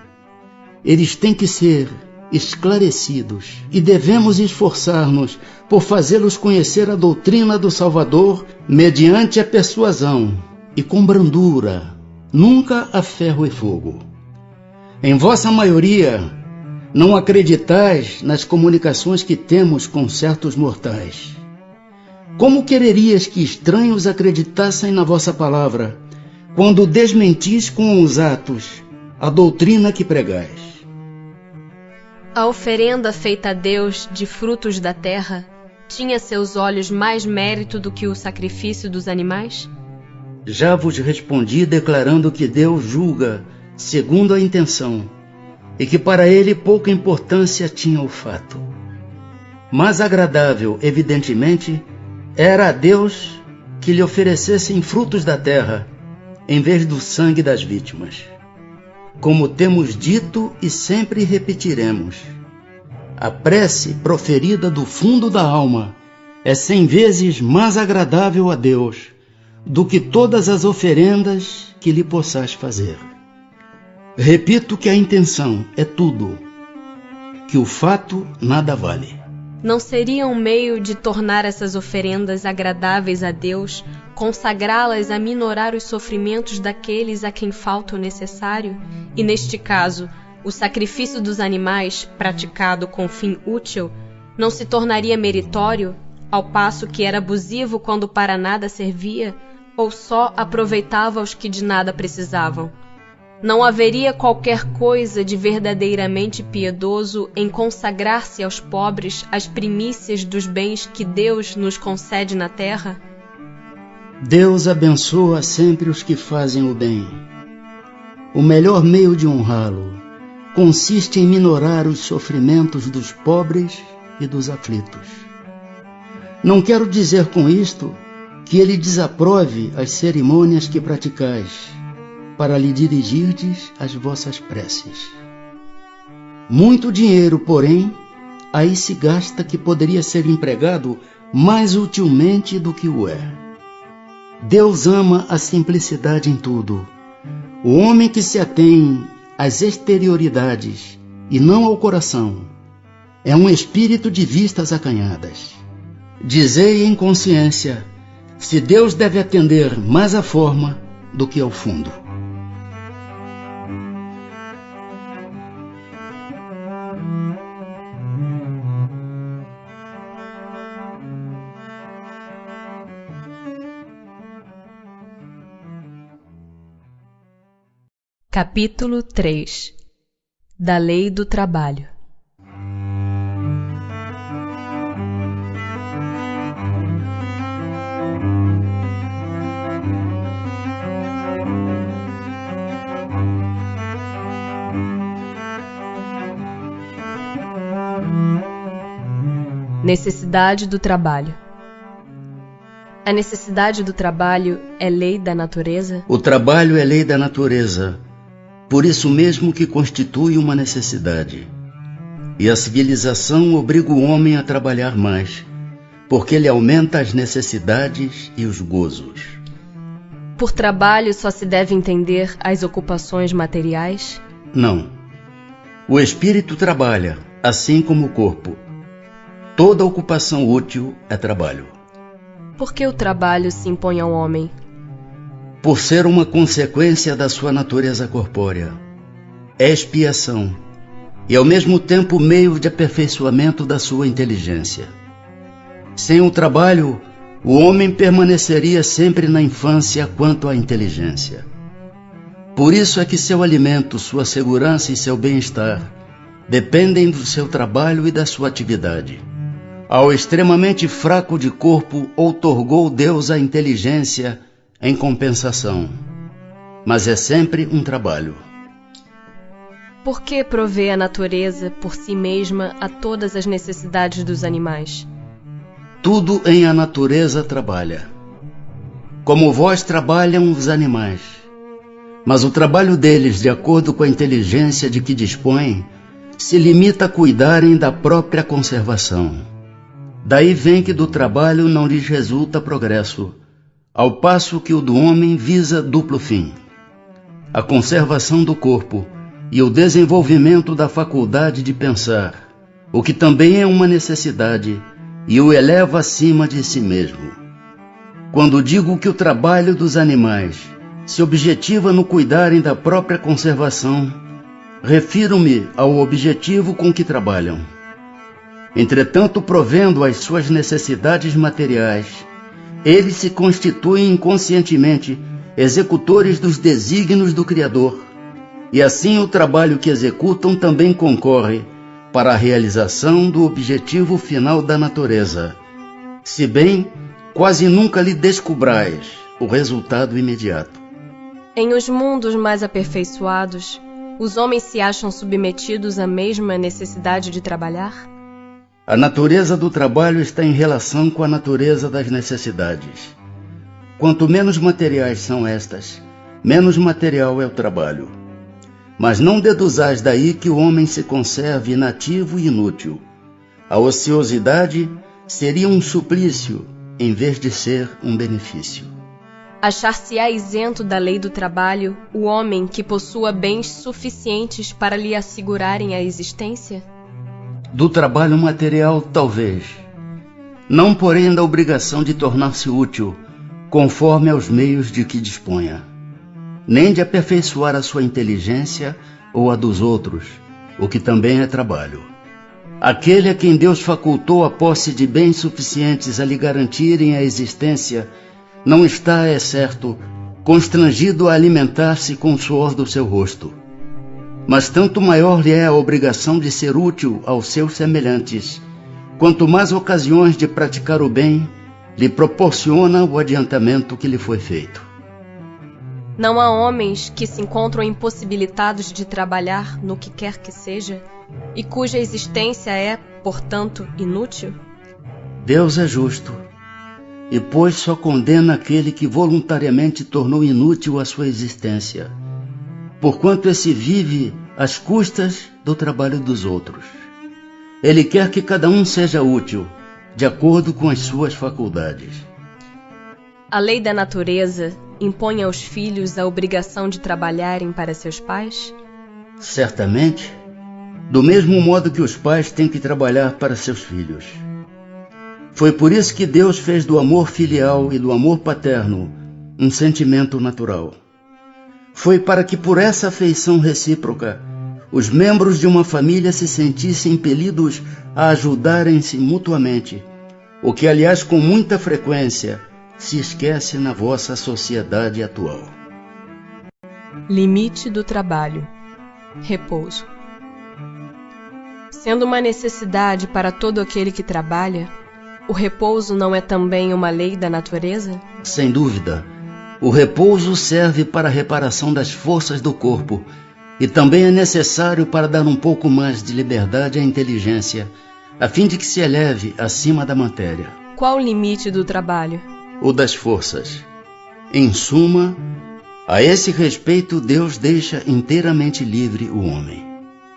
Eles têm que ser esclarecidos e devemos esforçar-nos por fazê-los conhecer a doutrina do Salvador mediante a persuasão e com brandura, nunca a ferro e fogo. Em vossa maioria, não acreditais nas comunicações que temos com certos mortais. Como quererias que estranhos acreditassem na vossa palavra, quando desmentis com os atos a doutrina que pregais? A oferenda feita a Deus de frutos da terra tinha a seus olhos mais mérito do que o sacrifício dos animais? Já vos respondi declarando que Deus julga segundo a intenção, e que para ele pouca importância tinha o fato. Mais agradável, evidentemente, era a Deus que lhe oferecessem frutos da terra, em vez do sangue das vítimas. Como temos dito e sempre repetiremos, a prece proferida do fundo da alma é 100 vezes mais agradável a Deus do que todas as oferendas que lhe possais fazer. Repito que a intenção é tudo, que o fato nada vale. Não seria um meio de tornar essas oferendas agradáveis a Deus, consagrá-las a minorar os sofrimentos daqueles a quem falta o necessário? E neste caso, o sacrifício dos animais, praticado com fim útil, não se tornaria meritório, ao passo que era abusivo quando para nada servia, ou só aproveitava os que de nada precisavam? Não haveria qualquer coisa de verdadeiramente piedoso em consagrar-se aos pobres as primícias dos bens que Deus nos concede na terra? Deus abençoa sempre os que fazem o bem. O melhor meio de honrá-lo consiste em minorar os sofrimentos dos pobres e dos aflitos. Não quero dizer com isto que ele desaprove as cerimônias que praticais, para lhe dirigirdes as vossas preces. Muito dinheiro, porém, aí se gasta que poderia ser empregado mais utilmente do que o é. Deus ama a simplicidade em tudo. O homem que se atém às exterioridades e não ao coração é um espírito de vistas acanhadas. Dizei em consciência se Deus deve atender mais à forma do que ao fundo. Capítulo 3 da Lei do Trabalho. Necessidade do trabalho. A necessidade do trabalho é lei da natureza? O trabalho é lei da natureza, por isso mesmo que constitui uma necessidade. E a civilização obriga o homem a trabalhar mais, porque ele aumenta as necessidades e os gozos. Por trabalho só se deve entender as ocupações materiais? Não. O espírito trabalha, assim como o corpo. Toda ocupação útil é trabalho. Por que o trabalho se impõe ao homem? Por ser uma consequência da sua natureza corpórea. É expiação e ao mesmo tempo meio de aperfeiçoamento da sua inteligência. Sem o trabalho, o homem permaneceria sempre na infância quanto à inteligência. Por isso é que seu alimento, sua segurança e seu bem-estar dependem do seu trabalho e da sua atividade. Ao extremamente fraco de corpo, outorgou Deus a inteligência em compensação. Mas é sempre um trabalho. Por que provê a natureza por si mesma a todas as necessidades dos animais? Tudo em a natureza trabalha. Como vós trabalham os animais. Mas o trabalho deles, de acordo com a inteligência de que dispõem, se limita a cuidarem da própria conservação. Daí vem que do trabalho não lhes resulta progresso, ao passo que o do homem visa duplo fim: a conservação do corpo e o desenvolvimento da faculdade de pensar, o que também é uma necessidade e o eleva acima de si mesmo. Quando digo que o trabalho dos animais se objetiva no cuidarem da própria conservação, refiro-me ao objetivo com que trabalham. Entretanto, provendo as suas necessidades materiais, eles se constituem inconscientemente executores dos desígnios do Criador, e assim o trabalho que executam também concorre para a realização do objetivo final da natureza, se bem quase nunca lhe descubrais o resultado imediato. Em os mundos mais aperfeiçoados, os homens se acham submetidos à mesma necessidade de trabalhar? A natureza do trabalho está em relação com a natureza das necessidades. Quanto menos materiais são estas, menos material é o trabalho. Mas não deduzais daí que o homem se conserve inativo e inútil. A ociosidade seria um suplício, em vez de ser um benefício. Achar-se-á isento da lei do trabalho o homem que possua bens suficientes para lhe assegurarem a existência? Do trabalho material, talvez. Não, porém, da obrigação de tornar-se útil, conforme aos meios de que disponha. Nem de aperfeiçoar a sua inteligência ou a dos outros, o que também é trabalho. Aquele a quem Deus facultou a posse de bens suficientes a lhe garantirem a existência, não está, é certo, constrangido a alimentar-se com o suor do seu rosto. Mas tanto maior lhe é a obrigação de ser útil aos seus semelhantes, quanto mais ocasiões de praticar o bem lhe proporciona o adiantamento que lhe foi feito. Não há homens que se encontram impossibilitados de trabalhar no que quer que seja, e cuja existência é, portanto, inútil? Deus é justo, e pois só condena aquele que voluntariamente tornou inútil a sua existência, porquanto esse vive às custas do trabalho dos outros. Ele quer que cada um seja útil, de acordo com as suas faculdades. A lei da natureza impõe aos filhos a obrigação de trabalharem para seus pais? Certamente, do mesmo modo que os pais têm que trabalhar para seus filhos. Foi por isso que Deus fez do amor filial e do amor paterno um sentimento natural. Foi para que por essa afeição recíproca os membros de uma família se sentissem impelidos a ajudarem-se mutuamente, o que, aliás, com muita frequência se esquece na vossa sociedade atual. Limite do trabalho. Repouso. Sendo uma necessidade para todo aquele que trabalha, o repouso não é também uma lei da natureza? Sem dúvida. O repouso serve para a reparação das forças do corpo, e também é necessário para dar um pouco mais de liberdade à inteligência, a fim de que se eleve acima da matéria. Qual o limite do trabalho? O das forças. Em suma, a esse respeito, Deus deixa inteiramente livre o homem.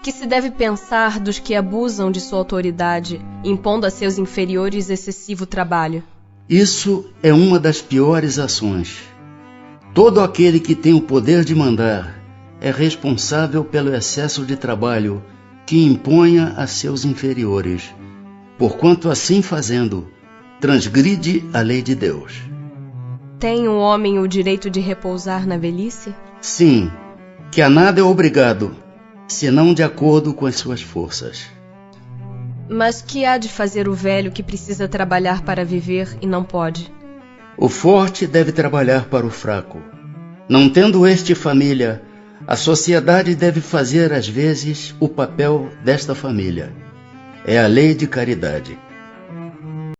Que se deve pensar dos que abusam de sua autoridade, impondo a seus inferiores excessivo trabalho? Isso é uma das piores ações. Todo aquele que tem o poder de mandar é responsável pelo excesso de trabalho que imponha a seus inferiores, porquanto assim fazendo, transgride a lei de Deus. Tem o homem o direito de repousar na velhice? Sim, que a nada é obrigado, senão de acordo com as suas forças. Mas que há de fazer o velho que precisa trabalhar para viver e não pode? O forte deve trabalhar para o fraco. Não tendo este família, a sociedade deve fazer às vezes o papel desta família. É a lei de caridade.